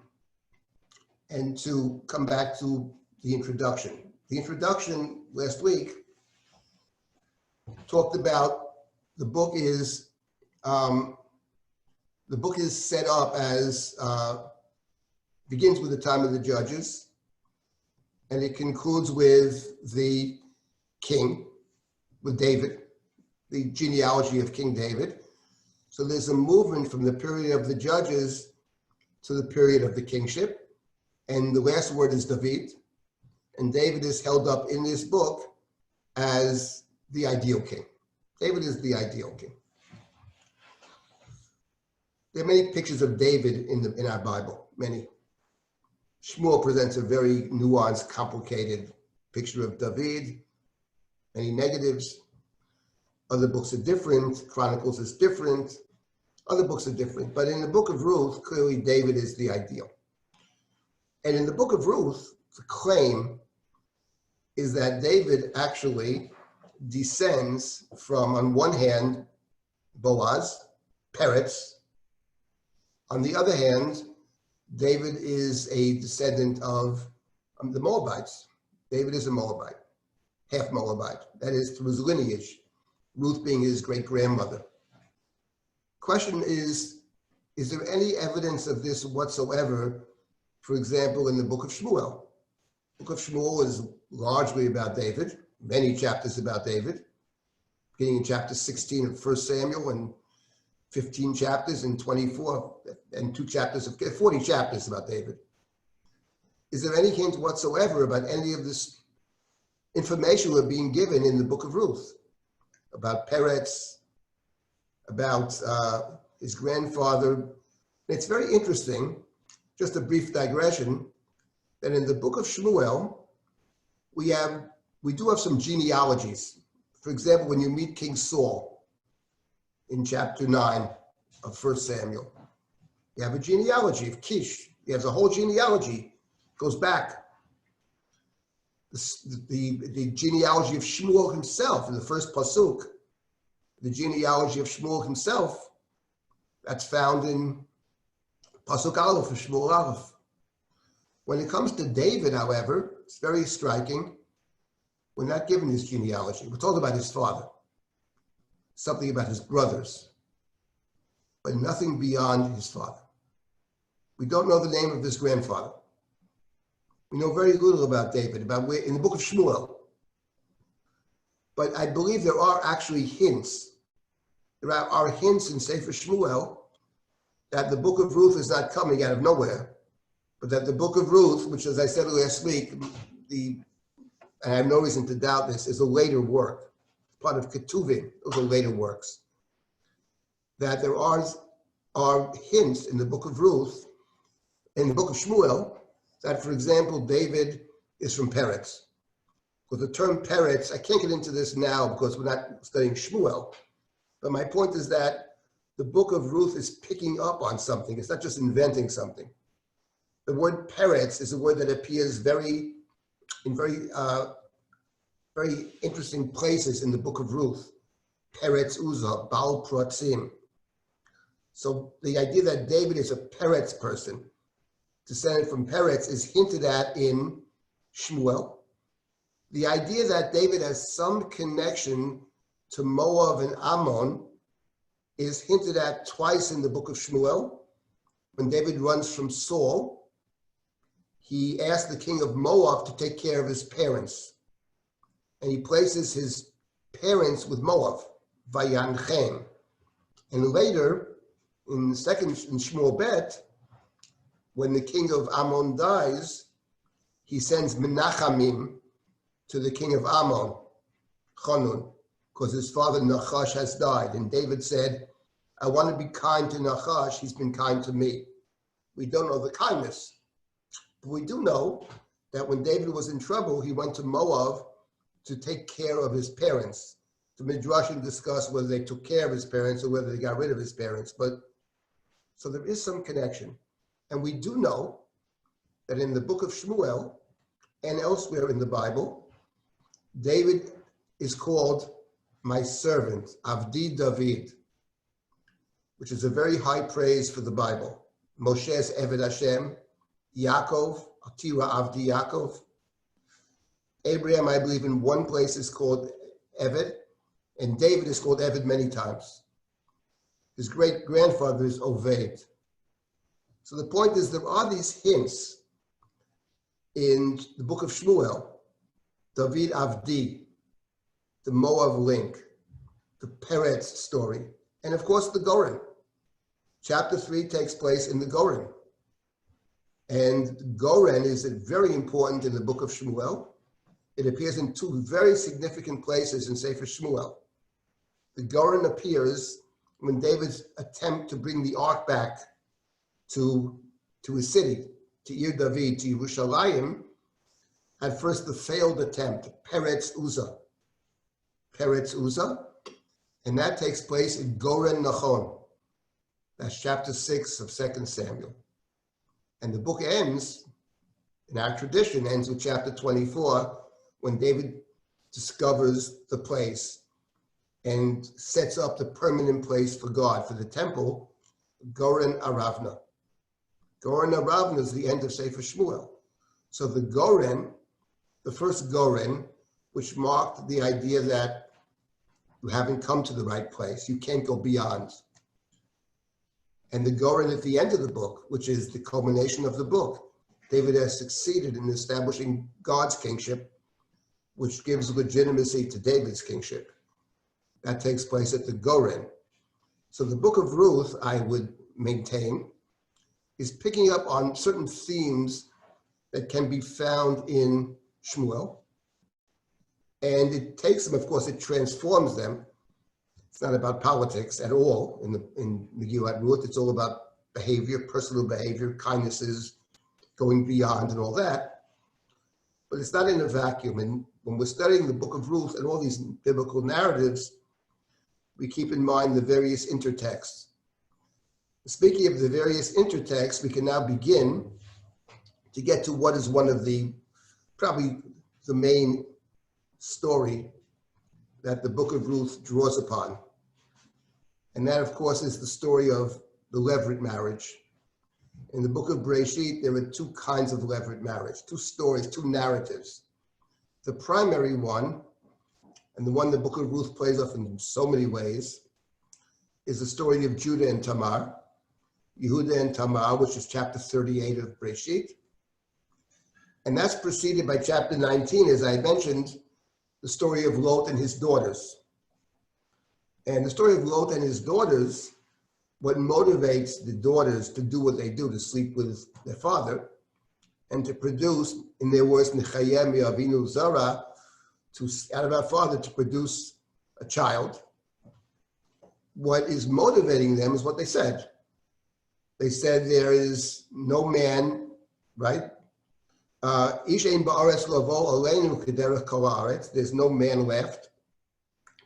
to come back to the introduction. The introduction last week talked about the book is set up as begins with the time of the judges, and it concludes with the king, with David, the genealogy of King David. So there's a movement from the period of the judges to the period of the kingship, and the last word is David, and David is held up in this book as the ideal king. David is the ideal king. There are many pictures of David in our Bible, many. Shmuel presents a very nuanced, complicated picture of David, many negatives. Other books are different. Chronicles is different. Other books are different. But in the book of Ruth, clearly David is the ideal. And in the book of Ruth, the claim is that David actually descends from, on one hand, Boaz, Peretz. On the other hand, David is a descendant of the Moabites. David is a Moabite, half Moabite. That is through his lineage, Ruth being his great-grandmother. Question is there any evidence of this whatsoever, for example, in the book of Shmuel? The book of Shmuel is largely about David, many chapters about David, beginning in chapter 16 of 1 Samuel and 15 chapters in 24 and 2 chapters of 40 chapters about David. Is there any hint whatsoever about any of this information we're being given in the book of Ruth about Peretz, about his grandfather? And it's very interesting, just a brief digression, that in the book of Shmuel, we do have some genealogies. For example, when you meet King Saul in chapter 9 of 1 Samuel, you have a genealogy of Kish. He has a whole genealogy, goes back. the genealogy of Shmuel himself in the first pasuk, the genealogy of Shmuel himself, that's found in pasuk Aleph of Shmuel Aleph. When it comes to David, however, it's very striking. We're not given his genealogy. We're told about his father, something about his brothers, but nothing beyond his father. We don't know the name of his grandfather. We know very little about David, about where in the book of Shmuel. But I believe there are actually hints. There are hints in Sefer Shmuel that the book of Ruth is not coming out of nowhere, but that the book of Ruth, which, as I said last week, and I have no reason to doubt this, is a later work, part of Ketuvim. Those are later works. That there are hints in the book of Ruth, in the book of Shmuel, that, for example, David is from Peretz. Because the term Peretz, I can't get into this now because we're not studying Shmuel, but my point is that the book of Ruth is picking up on something. It's not just inventing something. The word Peretz is a word that appears in very interesting places in the book of Ruth. Peretz Uzzah, Baal Protzim. So the idea that David is a Peretz person, descended from Peretz, is hinted at in Shmuel. The idea that David has some connection to Moab and Ammon is hinted at twice in the book of Shmuel. When David runs from Saul, he asks the king of Moab to take care of his parents. And he places his parents with Moab, Vayanchem. And later, in Shmuel Bet, when the king of Ammon dies, he sends Menachamim to the king of Ammon, Chanun, because his father Nachash has died. And David said, I want to be kind to Nachash, he's been kind to me. We don't know the kindness. But we do know that when David was in trouble, he went to Moab to take care of his parents. The Midrashim discuss whether they took care of his parents or whether they got rid of his parents. But so there is some connection. And we do know that in the book of Shmuel and elsewhere in the Bible, David is called my servant, Avdi David, which is a very high praise for the Bible. Moshe's Eved Hashem, Yaakov, Atira Avdi Yaakov. Abraham, I believe, in one place is called Eved, and David is called Eved many times. His great-grandfather is Oved. So the point is, there are these hints in the book of Shmuel, David Avdi, the Moab link, the Peretz story, and of course the Goren. Chapter 3 takes place in the Goren. And Goren is very important in the book of Shmuel. It appears in two very significant places in Sefer Shmuel. The Goren appears when David's attempt to bring the ark back to his city, to Ir David, to Yerushalayim, at first the failed attempt, Peretz Uzzah. Peretz Uzzah, and that takes place in Goren Nachon. That's chapter 6 of 2 Samuel. And the book ends, in our tradition, ends with chapter 24, when David discovers the place and sets up the permanent place for God, for the temple, Goren Aravna. Goren Aravna is the end of Sefer Shmuel. So the Goren, the first Goren, which marked the idea that you haven't come to the right place, you can't go beyond. And the Goren at the end of the book, which is the culmination of the book, David has succeeded in establishing God's kingship, which gives legitimacy to David's kingship. That takes place at the Goren. So the book of Ruth, I would maintain, is picking up on certain themes that can be found in Shmuel. And it takes them, of course, it transforms them. It's not about politics at all in Megillat Ruth. It's all about behavior, personal behavior, kindnesses, going beyond and all that. But it's not in a vacuum. And when we're studying the book of Ruth and all these biblical narratives, we keep in mind the various intertexts. Speaking of the various intertexts, we can now begin to get to what is one of the probably the main story that the book of Ruth draws upon. And that, of course, is the story of the Levirate marriage. In the book of Bereshit, there are two kinds of Levirate marriage, two stories, two narratives. The primary one, and the one the book of Ruth plays off in so many ways, is the story of Judah and Tamar, Yehuda and Tamar, which is chapter 38 of Bereshit. And that's preceded by chapter 19, as I mentioned, the story of Lot and his daughters. And the story of Lot and his daughters, what motivates the daughters to do what they do, to sleep with their father, and to produce, in their words, Nechayem Avinu Zara, out of our father to produce a child. What is motivating them is what they said. They said there is no man, right? There's no man left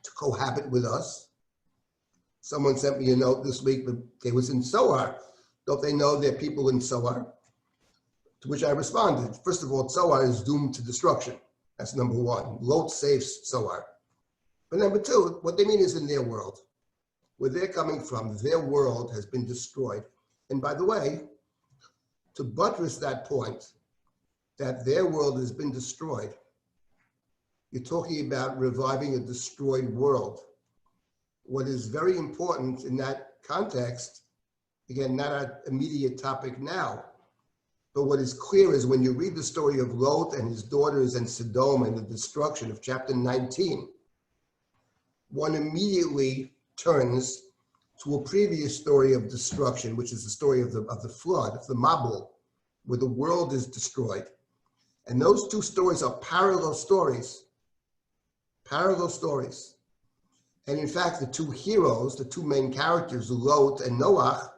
to cohabit with us. Someone sent me a note this week, but they was in Zohar. Don't they know there are people in Zohar? To which I responded, first of all, Zohar is doomed to destruction. That's number one. Lot saves Zohar. But number two, what they mean is in their world. Where they're coming from, their world has been destroyed. And by the way, to buttress that point, that their world has been destroyed, you're talking about reviving a destroyed world. What is very important in that context, again, not our immediate topic now, but what is clear is when you read the story of Lot and his daughters and Sodom and the destruction of chapter 19, one immediately turns to a previous story of destruction, which is the story of the flood, of the Mabul, where the world is destroyed. And those two stories are parallel stories. Parallel stories. And in fact, the two heroes, the two main characters, Lot and Noach,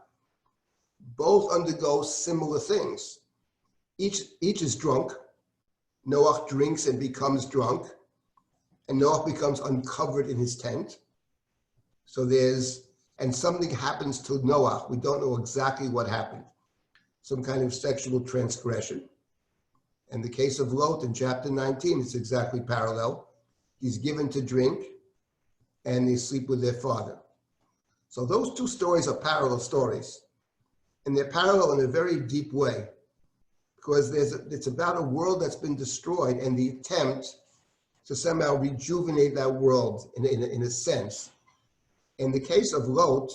both undergo similar things. Each is drunk. Noach drinks and becomes drunk. And Noach becomes uncovered in his tent. So and something happens to Noach. We don't know exactly what happened. Some kind of sexual transgression. In the case of Lot in chapter 19, it's exactly parallel. He's given to drink and they sleep with their father. So those two stories are parallel stories. And they're parallel in a very deep way because it's about a world that's been destroyed and the attempt to somehow rejuvenate that world in a sense. In the case of Lot,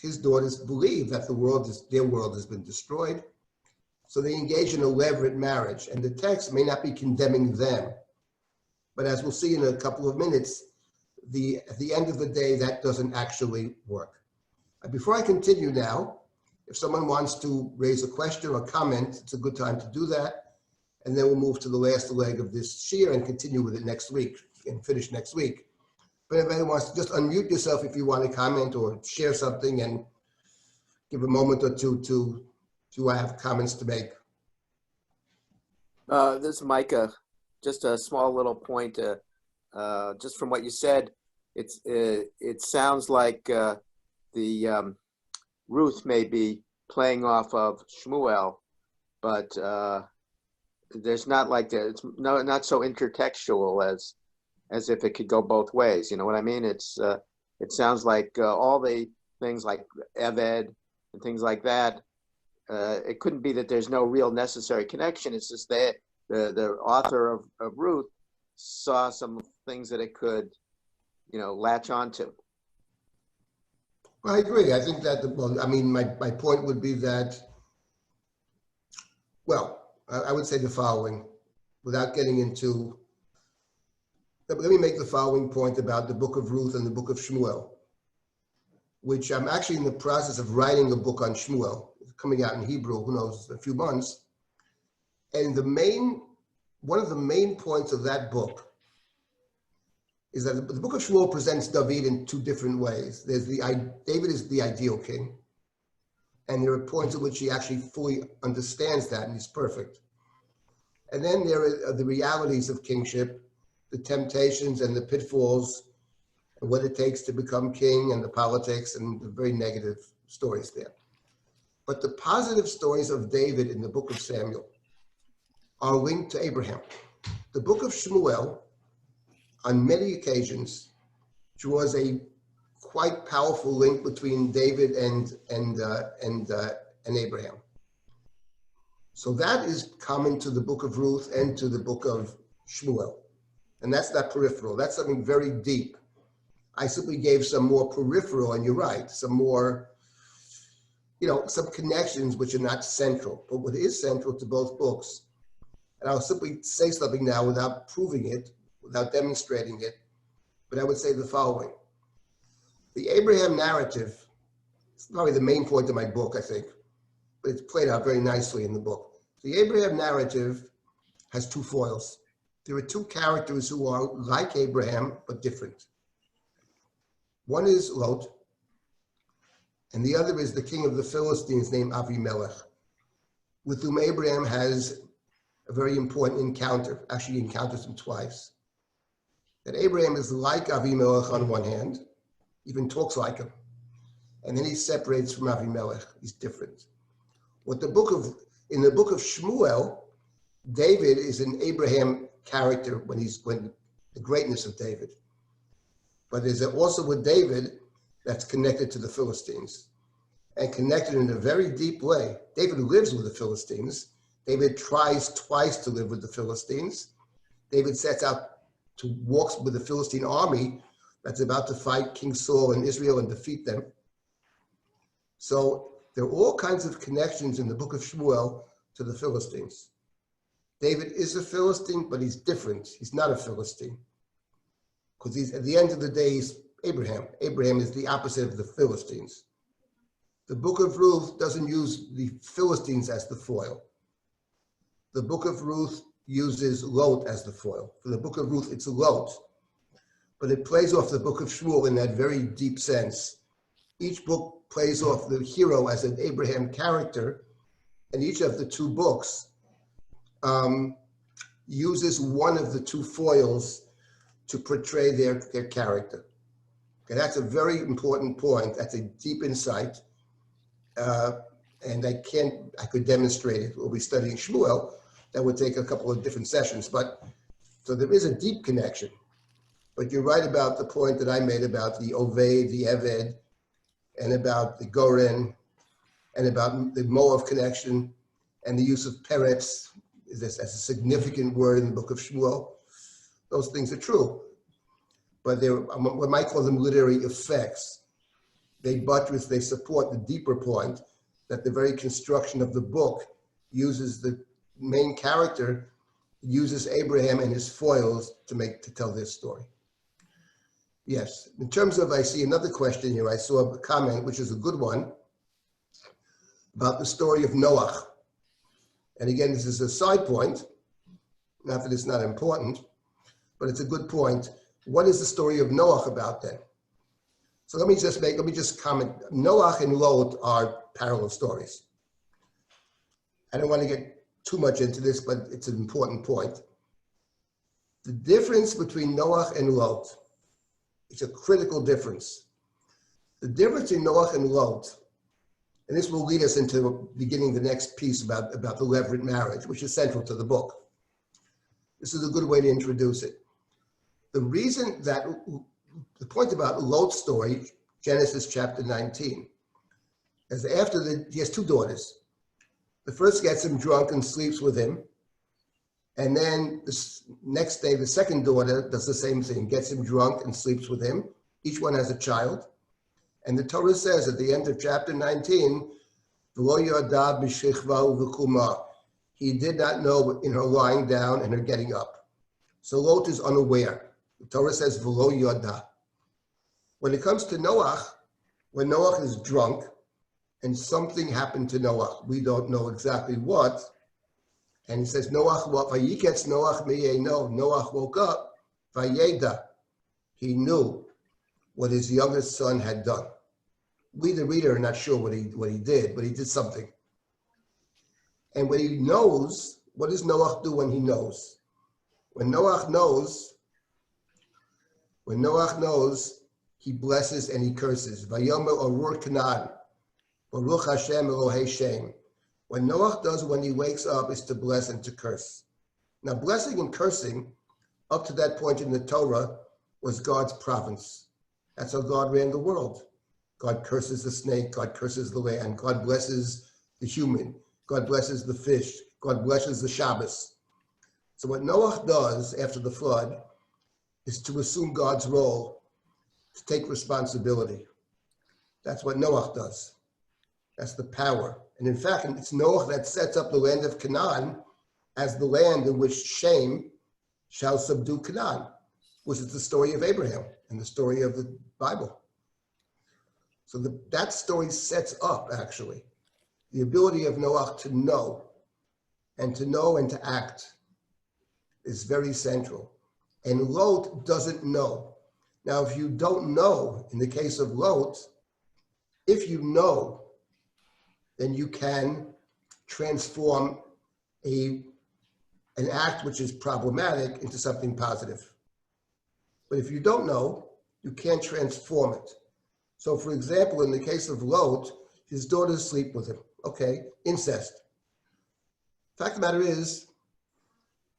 his daughters believe that their world has been destroyed. So they engage in a Levirate marriage, and the text may not be condemning them. But as we'll see in a couple of minutes, at the end of the day, that doesn't actually work. Before I continue now, if someone wants to raise a question or comment, it's a good time to do that. And then we'll move to the last leg of this shir and continue with it next week and finish next week. But if anyone wants to just unmute yourself if you want to comment or share something and give a moment or two to have comments to make. This is Micah. Just a small little point. Just from what you said, it sounds like the Ruth may be playing off of Shmuel, but there's not like that. It's not so intertextual as if it could go both ways. You know what I mean? It sounds like all the things like Eved and things like that. It couldn't be that there's no real necessary connection. It's just that the author of Ruth saw some things that it could, latch onto. I agree. I think that, my point would be that, I would say the following, without getting into, let me make the following point about the book of Ruth and the book of Shmuel, which I'm actually in the process of writing a book on Shmuel, coming out in Hebrew, who knows, a few months. And one of the main points of that book is that the book of Shmuel presents David in two different ways. David is the ideal king, and there are points at which he actually fully understands that, and he's perfect. And then there are the realities of kingship, the temptations and the pitfalls, and what it takes to become king, and the politics and the very negative stories there. But the positive stories of David in the book of Samuel are linked to Abraham. The book of Shmuel, on many occasions, draws a quite powerful link between David and Abraham. So that is common to the book of Ruth and to the book of Shmuel. And that's not peripheral. That's something very deep. I simply gave some more peripheral, and you're right, some more, some connections which are not central. But what is central to both books, and I'll simply say something now without proving it, without demonstrating it, but I would say the following. The Abraham narrative is probably the main point of my book, I think, but it's played out very nicely in the book. The Abraham narrative has two foils. There are two characters who are like Abraham, but different. One is Lot, and the other is the king of the Philistines named Avimelech, with whom Abraham has a very important encounter, actually he encounters him twice. That Abraham is like Avimelech on one hand, even talks like him, and then he separates from Avimelech, he's different. In the book of Shmuel, David is an Abraham character when the greatness of David. But there's also with David that's connected to the Philistines and connected in a very deep way. David lives with the Philistines. David tries twice to live with the Philistines. David sets out to walk with the Philistine army that's about to fight King Saul and Israel and defeat them. So there are all kinds of connections in the book of Shmuel to the Philistines. David is a Philistine, but he's different. He's not a Philistine. Because he's, at the end of the day, he's Abraham. Abraham is the opposite of the Philistines. The book of Ruth doesn't use the Philistines as the foil. The book of Ruth uses Lot as the foil. For the book of Ruth, it's Lot. But it plays off the book of Shmuel in that very deep sense. Each book plays off the hero as an Abraham character, and each of the two books uses one of the two foils to portray their character. Okay, that's a very important point. That's a deep insight. And I could demonstrate it. We'll be studying Shmuel. That would take a couple of different sessions. So there is a deep connection. But you're right about the point that I made about the Oved, the Eved, and about the Goren, and about the Moav connection, and the use of Peretz as a significant word in the book of Shmuel. Those things are true. But they're what I might call them literary effects. They support the deeper point that the very construction of the book uses the main character, uses Abraham and his foils to tell this story. Yes, in terms of, I see another question here. I saw a comment, which is a good one, about the story of Noah. And again, this is a side point, not that it's not important, but it's a good point. What is the story of Noah about then? So let me just comment. Noah and Lot are parallel stories. I don't want to get too much into this, but it's an important point. The difference between Noah and Lot, it's a critical difference. The difference in Noah and Lot, and this will lead us into beginning the next piece about the Levirate marriage, which is central to the book. This is a good way to introduce it. The reason that, the point about Lot's story, Genesis chapter 19, is he has two daughters. The first gets him drunk and sleeps with him. And then the next day, the second daughter does the same thing, gets him drunk and sleeps with him. Each one has a child. And the Torah says at the end of chapter 19, he did not know in her lying down and her getting up. So Lot is unaware. The Torah says, V'lo yoda. When it comes to Noah, when Noah is drunk and something happened to Noah, we don't know exactly what, and he says, Noah woke up, vayeda. He knew what his youngest son had done. We, the reader, are not sure what he did, but he did something. And when he knows, what does Noah do when he knows? When Noah knows, he blesses and he curses. Vayomer orur Canaan. Baruch Hashem Elohei Shem. What Noach does when he wakes up is to bless and to curse. Now, blessing and cursing, up to that point in the Torah, was God's province. That's how God ran the world. God curses the snake, God curses the land, God blesses the human, God blesses the fish, God blesses the Shabbos. So what Noach does after the flood is to assume God's role, to take responsibility. That's what Noach does. That's the power. And in fact, it's Noach that sets up the land of Canaan as the land in which Shem shall subdue Canaan, which is the story of Abraham and the story of the Bible. So that story sets up, actually, the ability of Noach to know and to act is very central. And Lot doesn't know. Now, if you don't know, in the case of Lot, if you know, then you can transform an act which is problematic into something positive. But if you don't know, you can't transform it. So, for example, in the case of Lot, his daughters sleep with him. Okay, incest. The fact of the matter is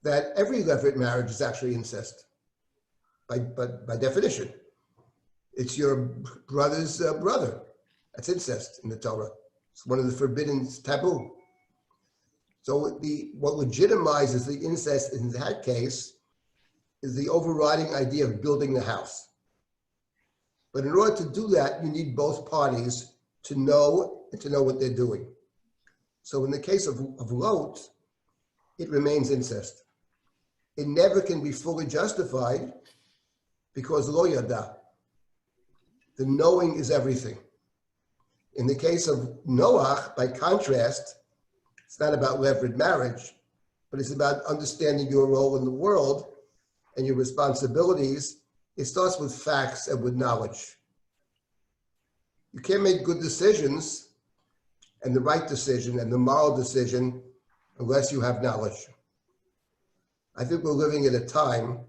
that every Levirate marriage is actually incest, by definition. It's your brother's brother. That's incest in the Torah. It's one of the forbidden taboo. So what legitimizes the incest in that case is the overriding idea of building the house. But in order to do that, you need both parties to know and to know what they're doing. So in the case of Lot, it remains incest. It never can be fully justified because lo yada, the knowing is everything. In the case of Noach, by contrast, it's not about Levirate marriage, but it's about understanding your role in the world and your responsibilities. It starts with facts and with knowledge. You can't make good decisions and the right decision and the moral decision unless you have knowledge. I think we're living at a time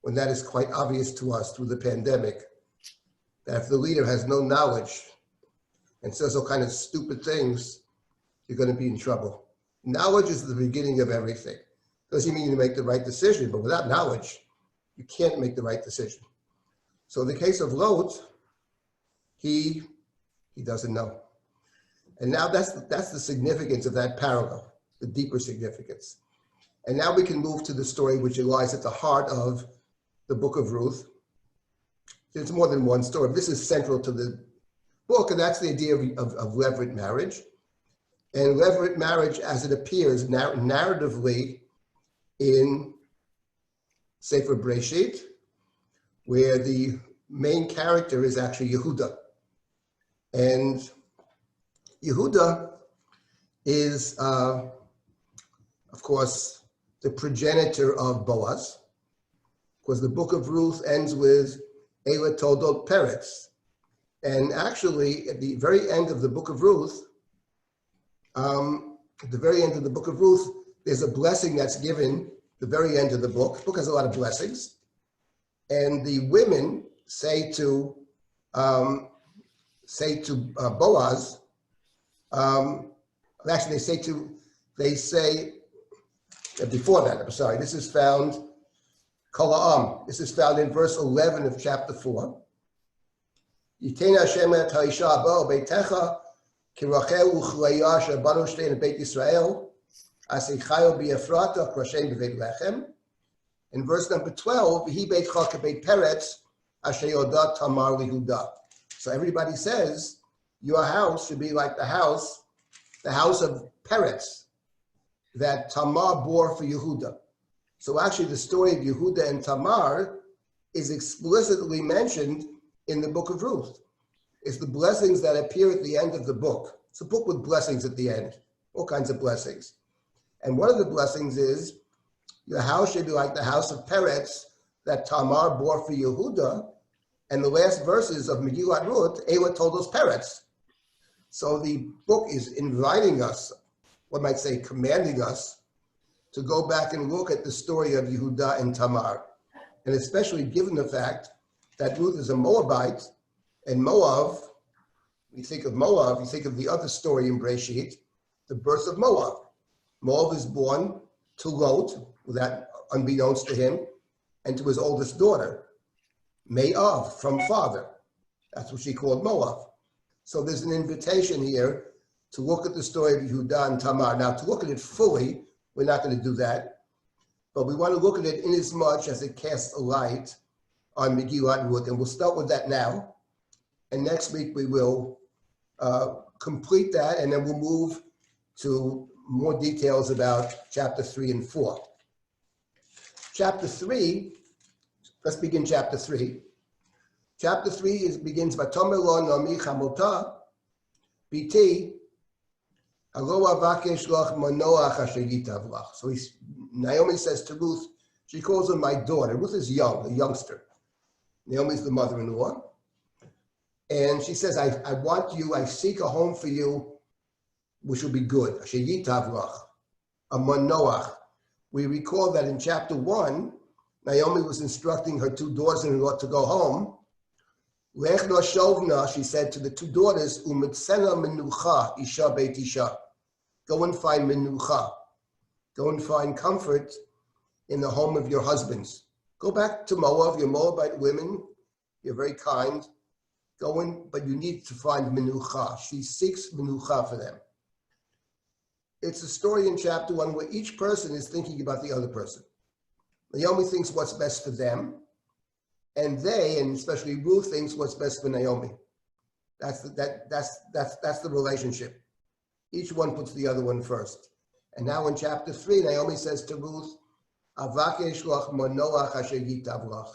when that is quite obvious to us through the pandemic, that if the leader has no knowledge and says all kind of stupid things, you're going to be in trouble. Knowledge is the beginning of everything. Doesn't mean you make the right decision, but without knowledge, you can't make the right decision. So in the case of Lot, he doesn't know. And now that's the significance of that parallel, the deeper significance. And now we can move to the story which lies at the heart of the book of Ruth. There's more than one story. This is central to the book, and that's the idea of Levirate marriage. And Levirate marriage, as it appears narratively in Sefer Breshit, where the main character is actually Yehuda. And Yehuda is, of course, the progenitor of Boaz, because the book of Ruth ends with Eila Toldot Peretz. And actually, at the very end of the book of Ruth, there's a blessing that's given, the very end of the book. The book has a lot of blessings. And the women say to Boaz, actually they say before that, I'm sorry, this is found, Kola'am, this is found in verse 11 of chapter 4. Yitena Hashem et ha'isha bo beitecha ki Rachel u'chleya shebanu shtein in Beit Yisrael as eichayo bi'efrata krashem b'veit lechem. In verse number 12, V'hi beitcha kebeit Peretz asher yodat Tamar lihuda. So everybody says, your house should be like the house of Peretz, that Tamar bore for Yehuda. So actually the story of Yehuda and Tamar is explicitly mentioned in the book of Ruth. It's the blessings that appear at the end of the book. It's a book with blessings at the end, all kinds of blessings. And one of the blessings is, your house should be like the house of Peretz that Tamar bore for Yehuda. And the last verses of Megillat Ruth, Eila told us Peretz. So the book is inviting us, one might say commanding us, to go back and look at the story of Yehuda and Tamar. And especially given the fact that Ruth is a Moabite, and Moab When you think of Moab, you think of the other story in Breshit, the birth of Moab. Moab is born to Lot, that unbeknownst to him, and to his oldest daughter, Me'av, from father. That's what she called Moab. So there's an invitation here to look at the story of Yehuda and Tamar. Now, to look at it fully, we're not going to do that, but we want to look at it in as much as it casts a light on Megillat and Ruth, and we'll start with that now. And next week we will complete that, and then we'll move to more details about chapter 3 and 4. Chapter 3, let's begin chapter 3. Chapter 3 begins, Vatomer lo Naomi chamota, biti, halo avakesh lach manoach asher yitav lach. So Naomi says to Ruth, she calls her my daughter. Ruth is young, a youngster. Naomi's the mother-in-law. And she says, I want you, I seek a home for you, which will be good. Asher yitav lach, a manoach. We recall that in chapter 1, Naomi was instructing her two daughters-in-law to go home. Lech no shovna, she said to the two daughters, umitzena menucha, isha beit isha. Go and find menucha. Go and find comfort in the home of your husbands. Go back to Moab, you're Moabite women. You're very kind. Go in, but you need to find menucha. She seeks menucha for them. It's a story in chapter 1 where each person is thinking about the other person. Naomi thinks what's best for them, and they, and especially Ruth, thinks what's best for Naomi. That's the relationship. Each one puts the other one first. And now in chapter 3, Naomi says to Ruth, Avakesh lach manoach asher yitav lach.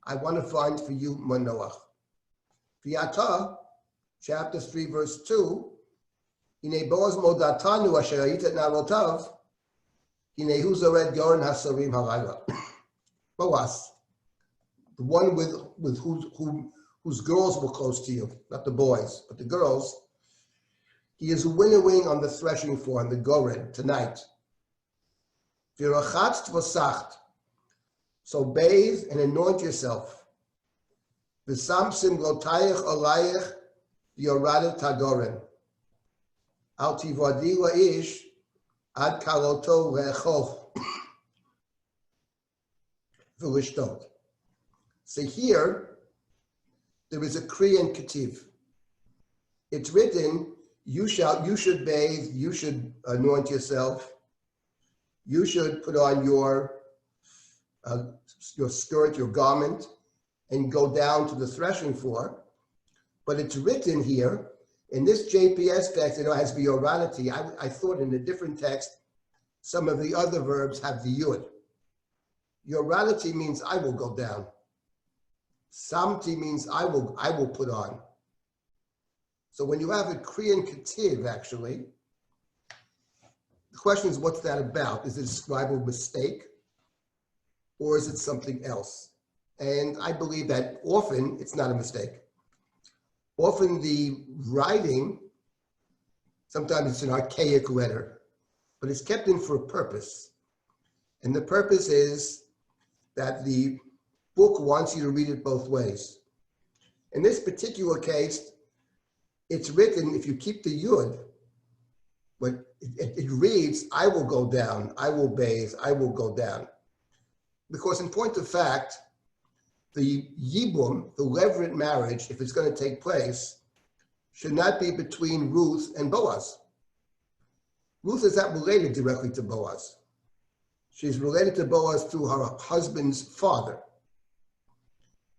I want to find for you manoach. V'yata, chapter 3, verse 2, Hine Boaz modatanu asher yitat narotav, Hine hu zored goren hasarim halayla. Boaz, the one with whose girls were close to you, not the boys, but the girls. He is winnowing on the threshing floor on the goren tonight. V'rachatz v'sacht. So bathe and anoint yourself. V'sam simglotayich olayich v'yoradet hagoren. Al tivadi la'ish ad kaloto le'echov v'lishtot. So here, there is a Kri and Ketiv. It's written, you should bathe, you should anoint yourself, you should put on your skirt, your garment, and go down to the threshing floor. But it's written here, in this JPS text, it has the orality. I thought in a different text, some of the other verbs have the yud. Orality means I will go down. Samti means I will put on. So when you have a Kri and Ketiv, actually, the question is, what's that about? Is it a scribal mistake, or is it something else? And I believe that often it's not a mistake. Often the writing, sometimes it's an archaic letter, but it's kept in for a purpose. And the purpose is that the book wants you to read it both ways. In this particular case, it's written, if you keep the yud, but it reads, I will go down, I will bathe, I will go down. Because in point of fact, the yibum, the Levirate marriage, if it's going to take place, should not be between Ruth and Boaz. Ruth is not related directly to Boaz. She's related to Boaz through her husband's father.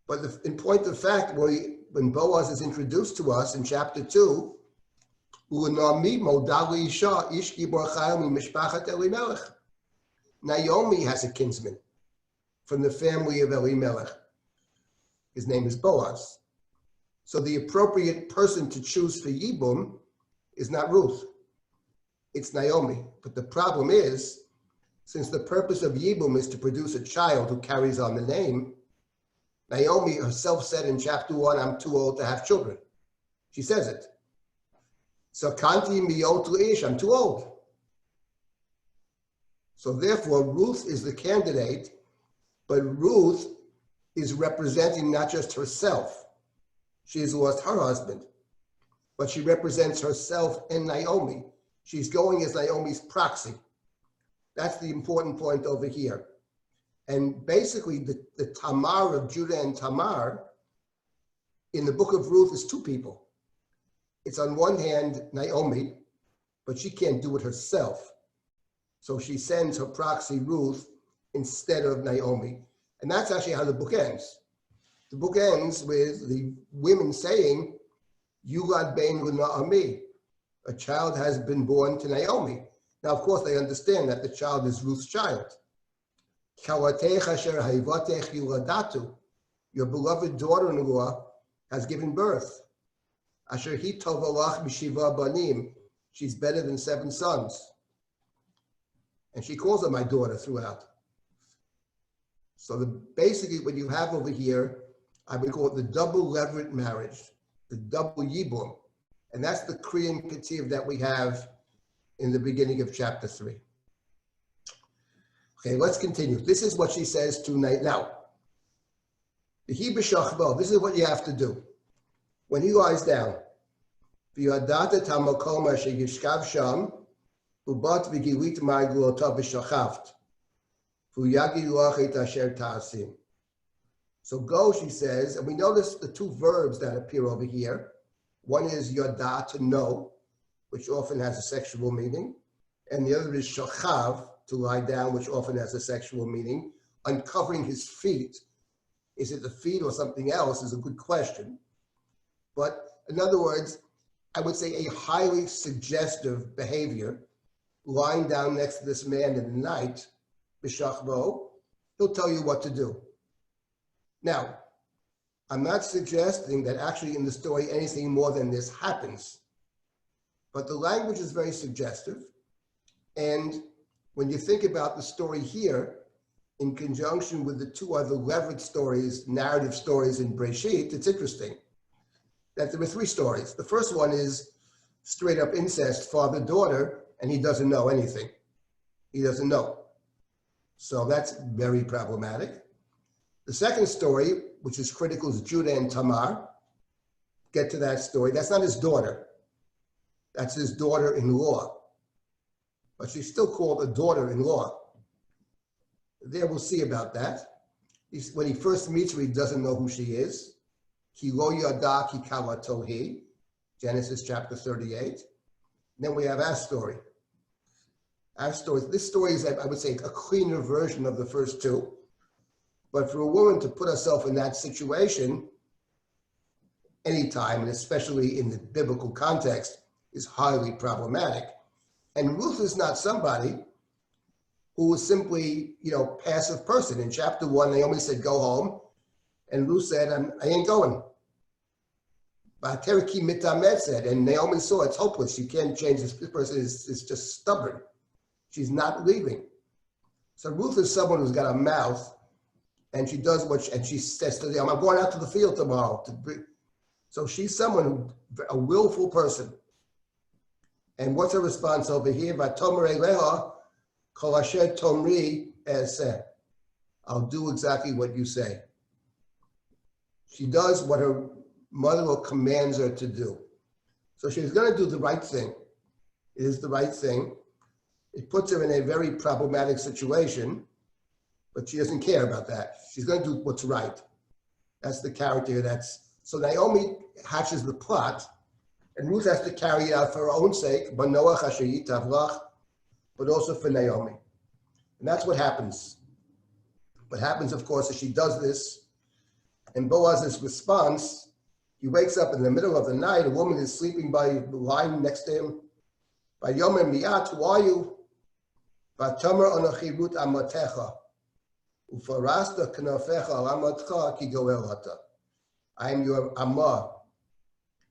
But in point of fact, when Boaz is introduced to us in chapter 2, Naomi has a kinsman from the family of Elimelech. His name is Boaz. So the appropriate person to choose for Yibum is not Ruth, it's Naomi. But the problem is, since the purpose of Yibum is to produce a child who carries on the name, Naomi herself said in chapter 1, I'm too old to have children. She says it. So kanti miyot ish, I'm too old. So therefore, Ruth is the candidate, but Ruth is representing not just herself. She has lost her husband. but she represents herself and Naomi. She's going as Naomi's proxy. That's the important point over here. And basically, the Tamar of Judah and Tamar in the book of Ruth is two people. It's on one hand Naomi, but she can't do it herself. So she sends her proxy Ruth instead of Naomi. And that's actually how the book ends. The book ends with the women saying, Yulad ben Naomi, a child has been born to Naomi. Now, of course, they understand that the child is Ruth's child. Your beloved daughter-in-law has given birth. Asher hi tovalach mishiva banim. She's better than 7 sons. And she calls her my daughter throughout. So basically what you have over here, I would call it the double Levirate marriage, the double yibum. And that's the Korean Ketiv that we have in the beginning of chapter 3. Okay, let's continue. This is what she says to now. This is what you have to do. When he lies down, so go, she says, and we notice the two verbs that appear over here. One is yada, to know, which often has a sexual meaning, and the other is shachav, to lie down, which often has a sexual meaning. Uncovering his feet. Is it the feet or something else is a good question. But in other words, I would say a highly suggestive behavior, lying down next to this man in the night, b'shachvo, he'll tell you what to do. Now, I'm not suggesting that actually in the story anything more than this happens, but the language is very suggestive. And when you think about the story here, in conjunction with the two other Levirate stories, narrative stories in Breshit, it's interesting that there were 3 stories. The first one is straight up incest, father-daughter, and he doesn't know anything. He doesn't know. So that's very problematic. The second story, which is critical, is Judah and Tamar. Get to that story. That's not his daughter. That's his daughter-in-law. But she's still called a daughter-in-law. There we'll see about that. When he first meets her, he doesn't know who she is. Ki lo yada ki kalato hi, Genesis chapter 38. Then we have our story. Our story. This story is, I would say, a cleaner version of the first 2. But for a woman to put herself in that situation, anytime, and especially in the biblical context, is highly problematic. And Ruth is not somebody who was simply, passive person. In chapter 1, Naomi said, go home. And Ruth said, I ain't going. Teriki mitamed said, and Naomi saw it's hopeless. You can't change this. This person is just stubborn. She's not leaving. So Ruth is someone who's got a mouth, and she does and she says to them, I'm going out to the field tomorrow. So she's someone a willful person. And what's her response over here? Vatomer eleha kol asher tomri eseh. I'll do exactly what you say. She does what her mother commands her to do. So she's going to do the right thing. It is the right thing. It puts her in a very problematic situation, but she doesn't care about that. She's going to do what's right. That's the character so Naomi hatches the plot, and Ruth has to carry it out for her own sake, but also for Naomi. And that's what happens. What happens, of course, is she does this, and Boaz's response, he wakes up in the middle of the night, a woman is sleeping lying next to him. By Yomer Miyat, who are you? Vatomer Anochi Ruth Amatecha. Ufarasta Knafecha Amatcha Ki Goelata. I am your Amma.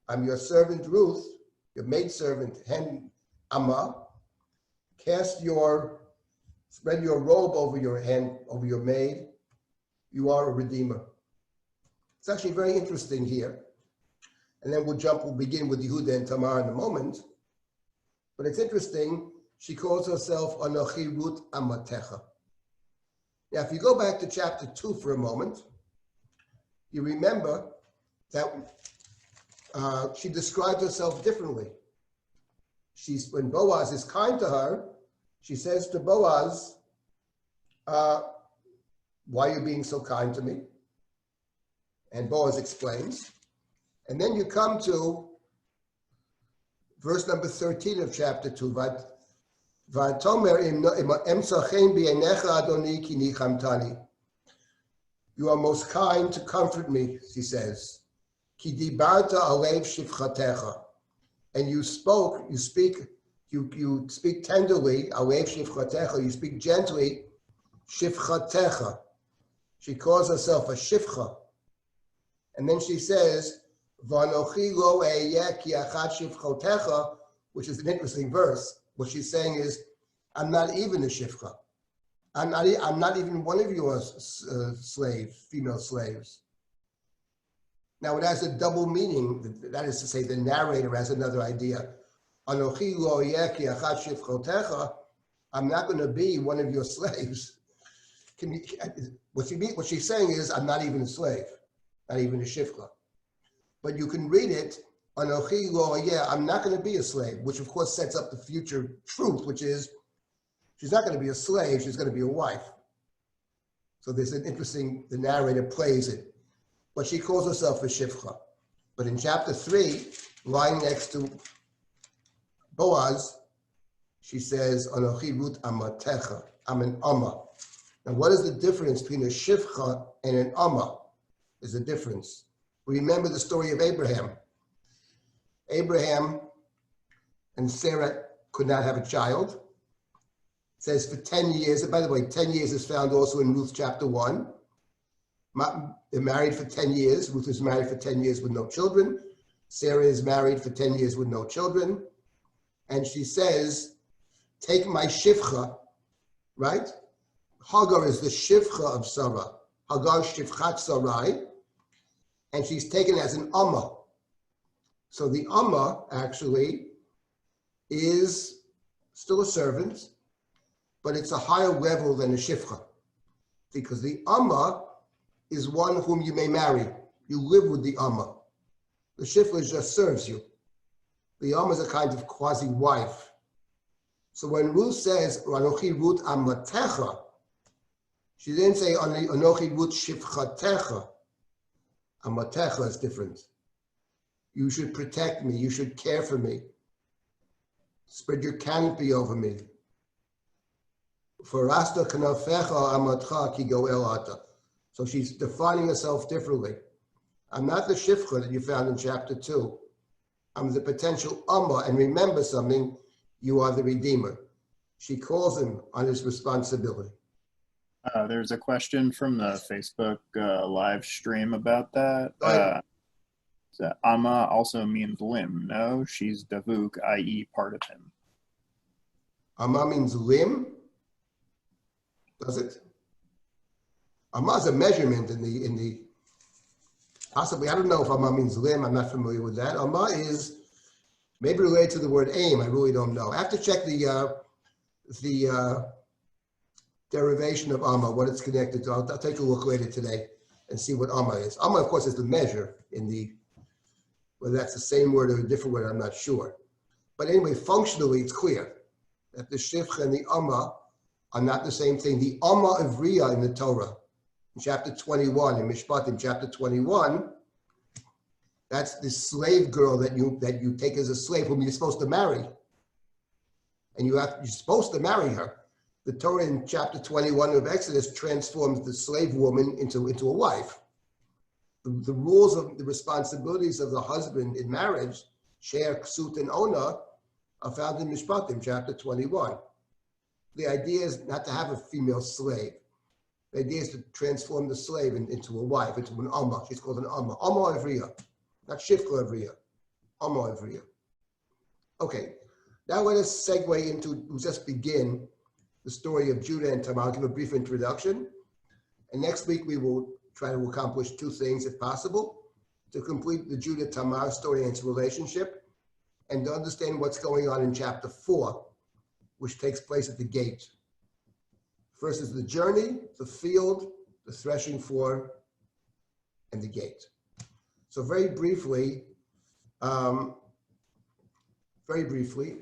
I'm your servant Ruth, your maidservant, Hen Amma. Spread your robe over your hand, over your maid. You are a redeemer. It's actually very interesting here. And then we'll begin with Yehuda and Tamar in a moment. But it's interesting, she calls herself Anochi Ruth Amatecha. Now, if you go back to chapter 2 for a moment, you remember that she describes herself differently. When Boaz is kind to her, she says to Boaz, why are you being so kind to me? And Boaz explains. And then you come to verse number 13 of chapter 2. You are most kind to comfort me, she says. And you speak tenderly, you speak gently, shifchatecha. She calls herself a shifcha. And then she says, Vanochi lo ehyeh ki achat shifchotecha, which is an interesting verse. What she's saying is, I'm not even a shifcha. I'm not even one of your female slaves. Now it has a double meaning. That is to say, the narrator has another idea. Anochi lo ehyeh ki achat shifchotecha. I'm not going to be one of your slaves. What she's saying is, I'm not even a slave, not even a shifcha. But you can read it, Anochi lo ehyeh, I'm not going to be a slave, which of course sets up the future truth, which is, she's not going to be a slave, she's going to be a wife. So there's an interesting, the narrator plays it. But she calls herself a shifcha. But in chapter 3, lying next to Boaz, she says, Anochi Ruth amatecha, I'm an amma. Now, what is the difference between a shifcha and an amma? There's a difference. Remember the story of Abraham. Abraham and Sarah could not have a child. It says for 10 years, and by the way, 10 years is found also in Ruth chapter 1. They're married for 10 years. Ruth is married for 10 years with no children. Sarah is married for 10 years with no children. And she says, take my shifcha, right? Hagar is the shifcha of Sarah. Hagar shifchat Sarai. And she's taken as an amma. So the amma actually is still a servant, but it's a higher level than a shifcha. Because the amma is one whom you may marry. You live with the amma. The shifcha just serves you. The amma is a kind of quasi-wife. So when Ruth says, Anochi Ruth amatecha, she didn't say, Anochi Ruth shifchatecha. Amatecha is different. You should protect me. You should care for me. Spread your canopy over me. Farasta kanafecha amatcha ki goel ata. So she's defining herself differently. I'm not the shifcha that you found in chapter 2. I'm the potential amma. And remember something, you are the redeemer. She calls him on his responsibility. There's a question from the Facebook live stream about that. Amma also means limb. No, she's davuk, i.e. part of him. Amma means limb? Does it? Amma is a measurement in the possibly, I don't know if Amma means limb. I'm not familiar with that. Amma is maybe related to the word aim. I really don't know. I have to check the derivation of Amma, what it's connected to. I'll take a look later today and see what Amma is. Amma, of course, is the measure in the, whether that's the same word or a different word, I'm not sure. But anyway, functionally, it's clear that the shifcha and the Amma are not the same thing. The Amma of Riyah in the Torah, in chapter 21, in Mishpat, in chapter 21, that's the slave girl that you take as a slave whom you're supposed to marry. And you're supposed to marry her. The Torah in chapter 21 of Exodus transforms the slave woman into a wife. The rules of the responsibilities of the husband in marriage, She'er, Ksut, and Ona, are found in Mishpatim, chapter 21. The idea is not to have a female slave. The idea is to transform the slave into a wife, into an Amma. She's called an Amma. Amma Evriyah, not Shifcha Evriyah. Amma Evriyah. Okay, now let us segue into, we'll just begin the story of Judah and Tamar. I'll give a brief introduction. And next week we will try to accomplish two things if possible, to complete the Judah-Tamar story and its relationship, and to understand what's going on in chapter 4, which takes place at the gate. First is the journey, the field, the threshing floor, and the gate. So very briefly, very briefly,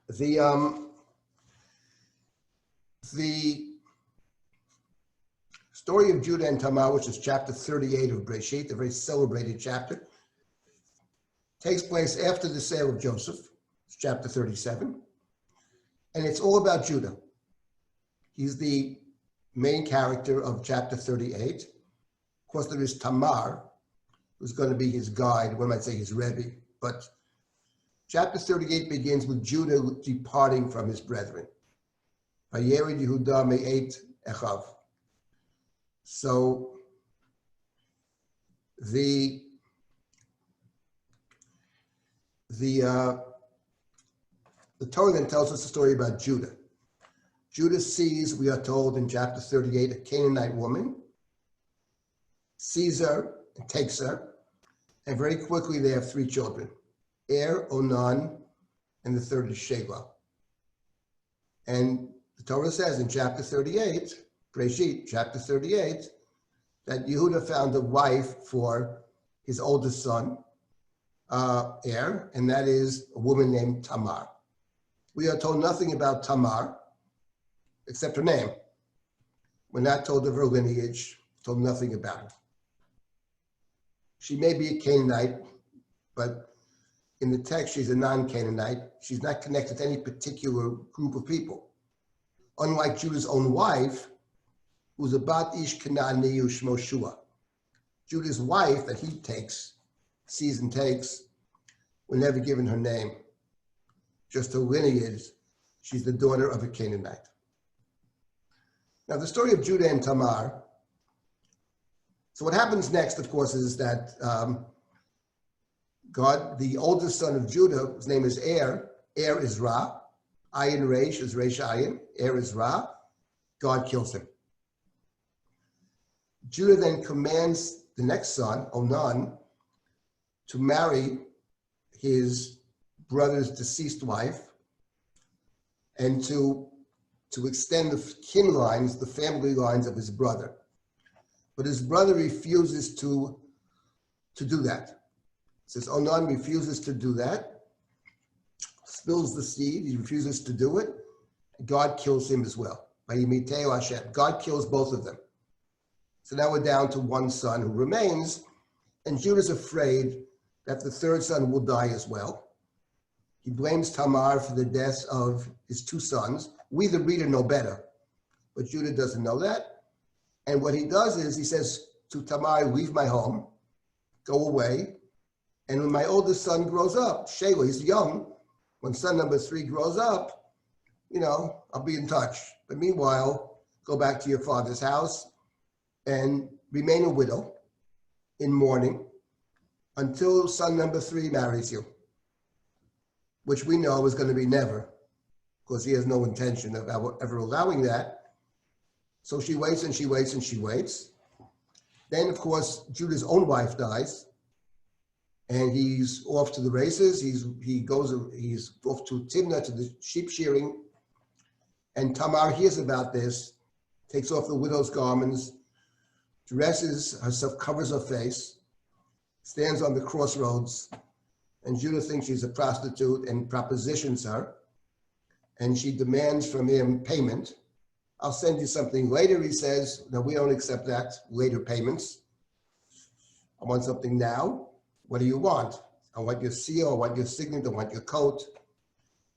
the story of Judah and Tamar, which is chapter 38 of Breshit, a very celebrated chapter, takes place after the sale of Joseph. It's chapter 37. And it's all about Judah. He's the main character of chapter 38. Of course, there is Tamar, who's going to be his guide, one might say his Rebbe. But chapter 38 begins with Judah departing from his brethren. Vayered Yehuda me'et echav. So the Torah then tells us a story about Judah. Judah sees, we are told in chapter 38, a Canaanite woman, sees her and takes her, and very quickly they have 3 children, Onan, and the third is Shelah. And the Torah says in chapter 38, Breshit, chapter 38, that Yehuda found a wife for his oldest son, and that is a woman named Tamar. We are told nothing about Tamar, except her name. We're not told of her lineage, told nothing about her. She may be a Canaanite, but in the text, she's a non-Canaanite. She's not connected to any particular group of people. Unlike Judah's own wife, who's a bat ish Kanani Shmo Shua. Judah's wife that he sees and takes, were never given her name. Just her lineage, she's the daughter of a Canaanite. Now the story of Judah and Tamar. So what happens next, of course, is that God, the oldest son of Judah, his name is Er is Ra, Ayin Reish is Reish Ayin, is Ra, God kills him. Judah then commands the next son, Onan, to marry his brother's deceased wife and to extend the kin lines, the family lines of his brother. But his brother refuses to do that. It says Onan refuses to do that, spills the seed, he refuses to do it. God kills him as well. God kills both of them. So now we're down to one son who remains, and Judah's afraid that the third son will die as well. He blames Tamar for the deaths of his 2 sons. We, the reader, know better, but Judah doesn't know that. And what he does is he says to Tamar, leave my home, go away. And when my oldest son grows up, Shelah, he's young, when son number 3 grows up, I'll be in touch. But meanwhile, go back to your father's house and remain a widow in mourning until son number 3 marries you, which we know is going to be never, because he has no intention of ever allowing that. So she waits and she waits and she waits. Then, of course, Judah's own wife dies, and he's off to the races. He's off to Timnah, to the sheep shearing, and Tamar hears about this, takes off the widow's garments, dresses herself, covers her face, stands on the crossroads, and Judah thinks she's a prostitute and propositions her, and she demands from him payment. I'll send you something later, he says. No, we don't accept that, later payments. I want something now. What do you want? I want your seal, I want your signet, I want your coat.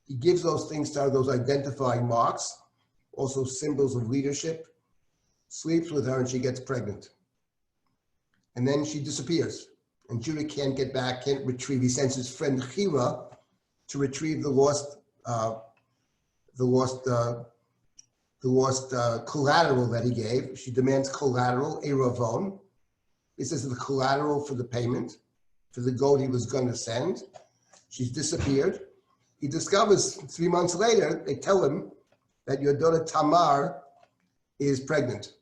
He gives those things to her, those identifying marks, also symbols of leadership, sleeps with her, and she gets pregnant. And then she disappears. And Judah can't get back, can't retrieve. He sends his friend Hira to retrieve the lost collateral that he gave. She demands collateral, eravon. This is the collateral for the payment, for the gold he was going to send. She's disappeared. He discovers 3 months later, they tell him that your daughter Tamar is pregnant.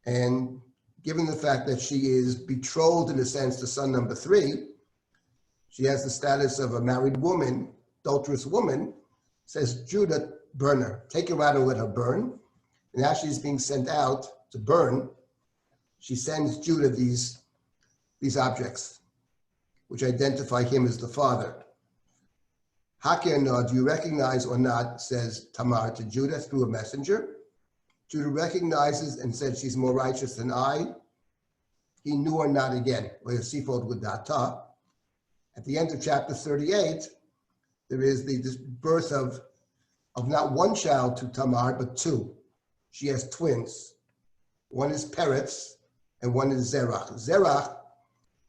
And given the fact that she is betrothed in a sense to son number 3, she has the status of a married woman, adulterous woman, says, Judah, burn her. Take her out and let her burn. And as she's being sent out to burn, she sends Judah these objects. which identify him as the father. Hakir no, do you recognize or not, says Tamar to Judah through a messenger. Judah recognizes and said, she's more righteous than I. He knew her not again. At the end of chapter 38, there is the birth of not one child to Tamar, but two. She has twins. One is Peretz and one is Zerach. Zerach,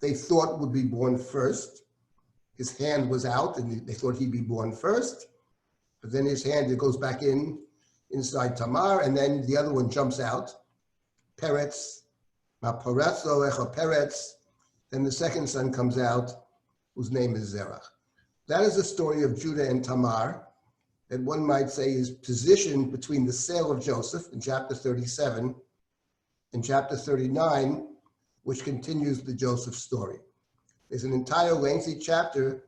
they thought would be born first. His hand was out and they thought he'd be born first. But then his hand, it goes back inside Tamar, and then the other one jumps out. Peretz, Peretz. Then the second son comes out, whose name is Zerach. That is the story of Judah and Tamar, that one might say is positioned between the sale of Joseph in chapter 37 and chapter 39, which continues the Joseph story. There's an entire lengthy chapter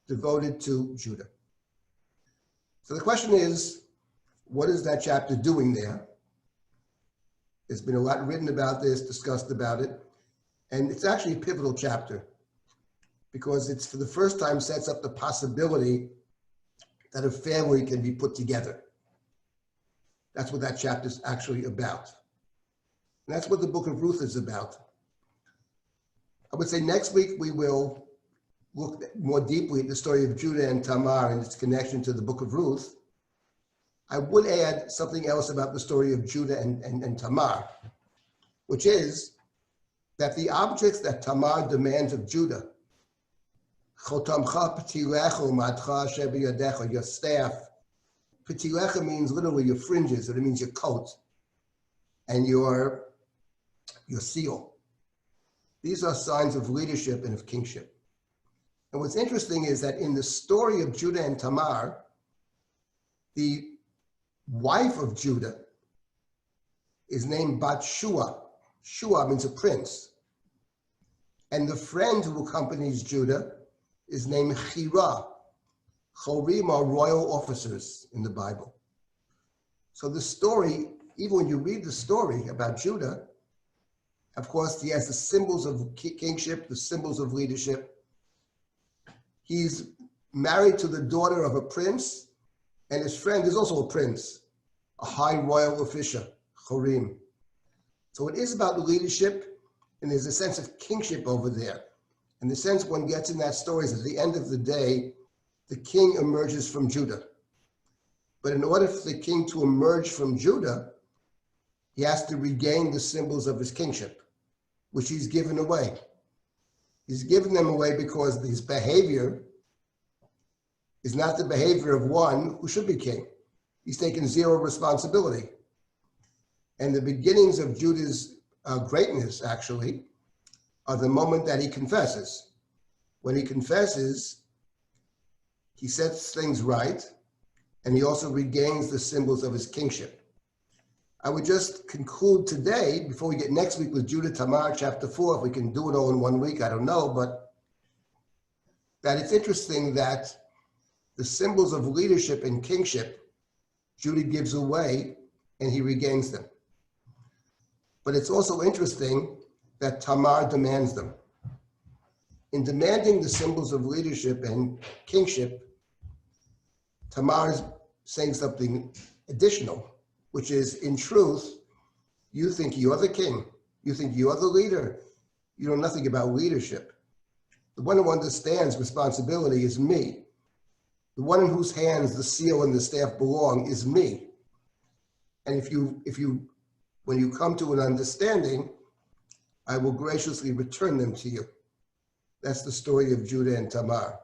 devoted to Judah. So the question is, what is that chapter doing there? There's been a lot written about this, discussed about it, and it's actually a pivotal chapter because it's for the first time sets up the possibility that a family can be put together. That's what that chapter is actually about. And that's what the book of Ruth is about. I would say next week we will look more deeply at the story of Judah and Tamar and its connection to the book of Ruth. I would add something else about the story of Judah and Tamar, which is that the objects that Tamar demands of Judah, your staff, petilecha means literally your fringes, it means your coat, and your seal. These are signs of leadership and of kingship. And what's interesting is that in the story of Judah and Tamar, the wife of Judah is named Bat Shua. Shua means a prince. And the friend who accompanies Judah is named Chira. Chorim are royal officers in the Bible. So the story, even when you read the story about Judah, of course, he has the symbols of kingship, the symbols of leadership. He's married to the daughter of a prince, and his friend is also a prince, a high royal official, Chorim. So it is about leadership, and there's a sense of kingship over there. And the sense one gets in that story is at the end of the day, the king emerges from Judah. But in order for the king to emerge from Judah, he has to regain the symbols of his kingship, which he's given away. He's given them away because his behavior is not the behavior of one who should be king. He's taken zero responsibility. And the beginnings of Judah's greatness, actually, are the moment that he confesses. When he confesses, he sets things right, and he also regains the symbols of his kingship. I would just conclude today, before we get next week with Judah, Tamar, chapter 4, if we can do it all in 1 week, I don't know, but that it's interesting that the symbols of leadership and kingship, Judah gives away and he regains them. But it's also interesting that Tamar demands them. In demanding the symbols of leadership and kingship, Tamar is saying something additional, which is, in truth, you think you're the king. You think you're the leader. You know nothing about leadership. The one who understands responsibility is me. The one in whose hands the seal and the staff belong is me. And when you come to an understanding, I will graciously return them to you. That's the story of Judah and Tamar.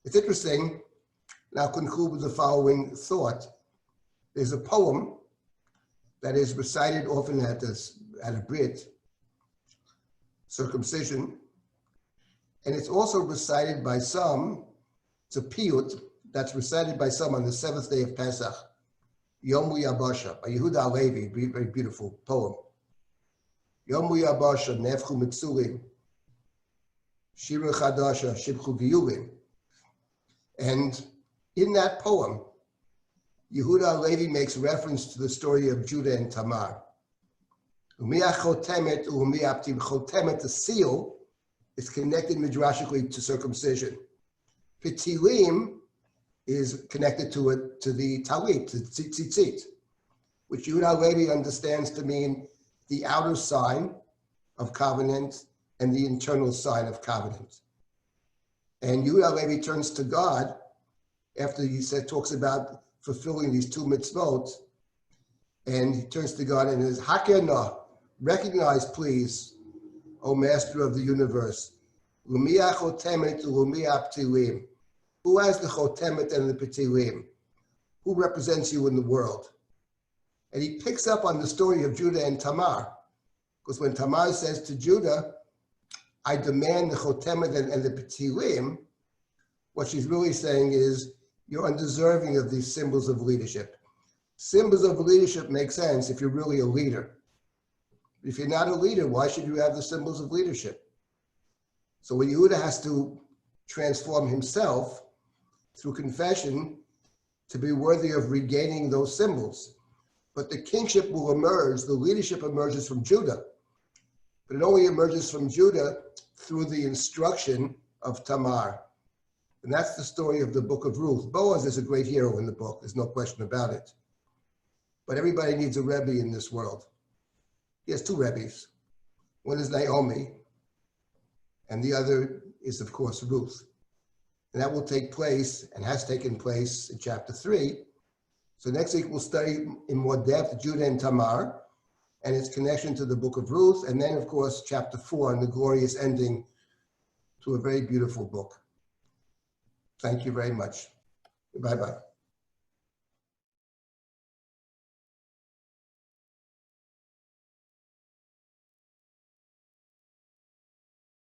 It's interesting, and I'll conclude with the following thought. There's a poem that is recited often at a Brit, circumcision, and it's also recited by some, it's a piyut, that's recited by some on the 7th day of Pesach, Yom Yabasha, by Yehuda Halevi, very beautiful poem. Yom Yabasha, Nefchu Mitzulim, Shira Chadasha, Shibchu Giyulim. And in that poem, Yehuda Halevi makes reference to the story of Judah and Tamar. Chotemet, the seal, It's connected midrashically to circumcision. Petilim is connected to the talit, to tzitzit, which Yehuda Levi understands to mean the outer sign of covenant and the internal sign of covenant. And Yehuda Levi turns to God after he talks about fulfilling these two mitzvot, and he turns to God and says, Hakena, recognize please, O Master of the universe, Lumia chotemet lumia ptilim. Who has the chotemet and the ptilim? Who represents you in the world? And he picks up on the story of Judah and Tamar, because when Tamar says to Judah, I demand the chotemet and the ptilim, what she's really saying is, you're undeserving of these symbols of leadership. Symbols of leadership make sense if you're really a leader. If you're not a leader, why should you have the symbols of leadership? So when Yehuda has to transform himself through confession to be worthy of regaining those symbols. But the kingship will emerge, the leadership emerges from Judah. But it only emerges from Judah through the instruction of Tamar. And that's the story of the book of Ruth. Boaz is a great hero in the book, there's no question about it. But everybody needs a Rebbe in this world. He has two Rebbes. One is Naomi, and the other is, of course, Ruth. And that will take place, and has taken place, in chapter 3. So next week we'll study in more depth Judah and Tamar, and its connection to the book of Ruth, and then, of course, chapter 4, and the glorious ending to a very beautiful book. Thank you very much. Bye-bye.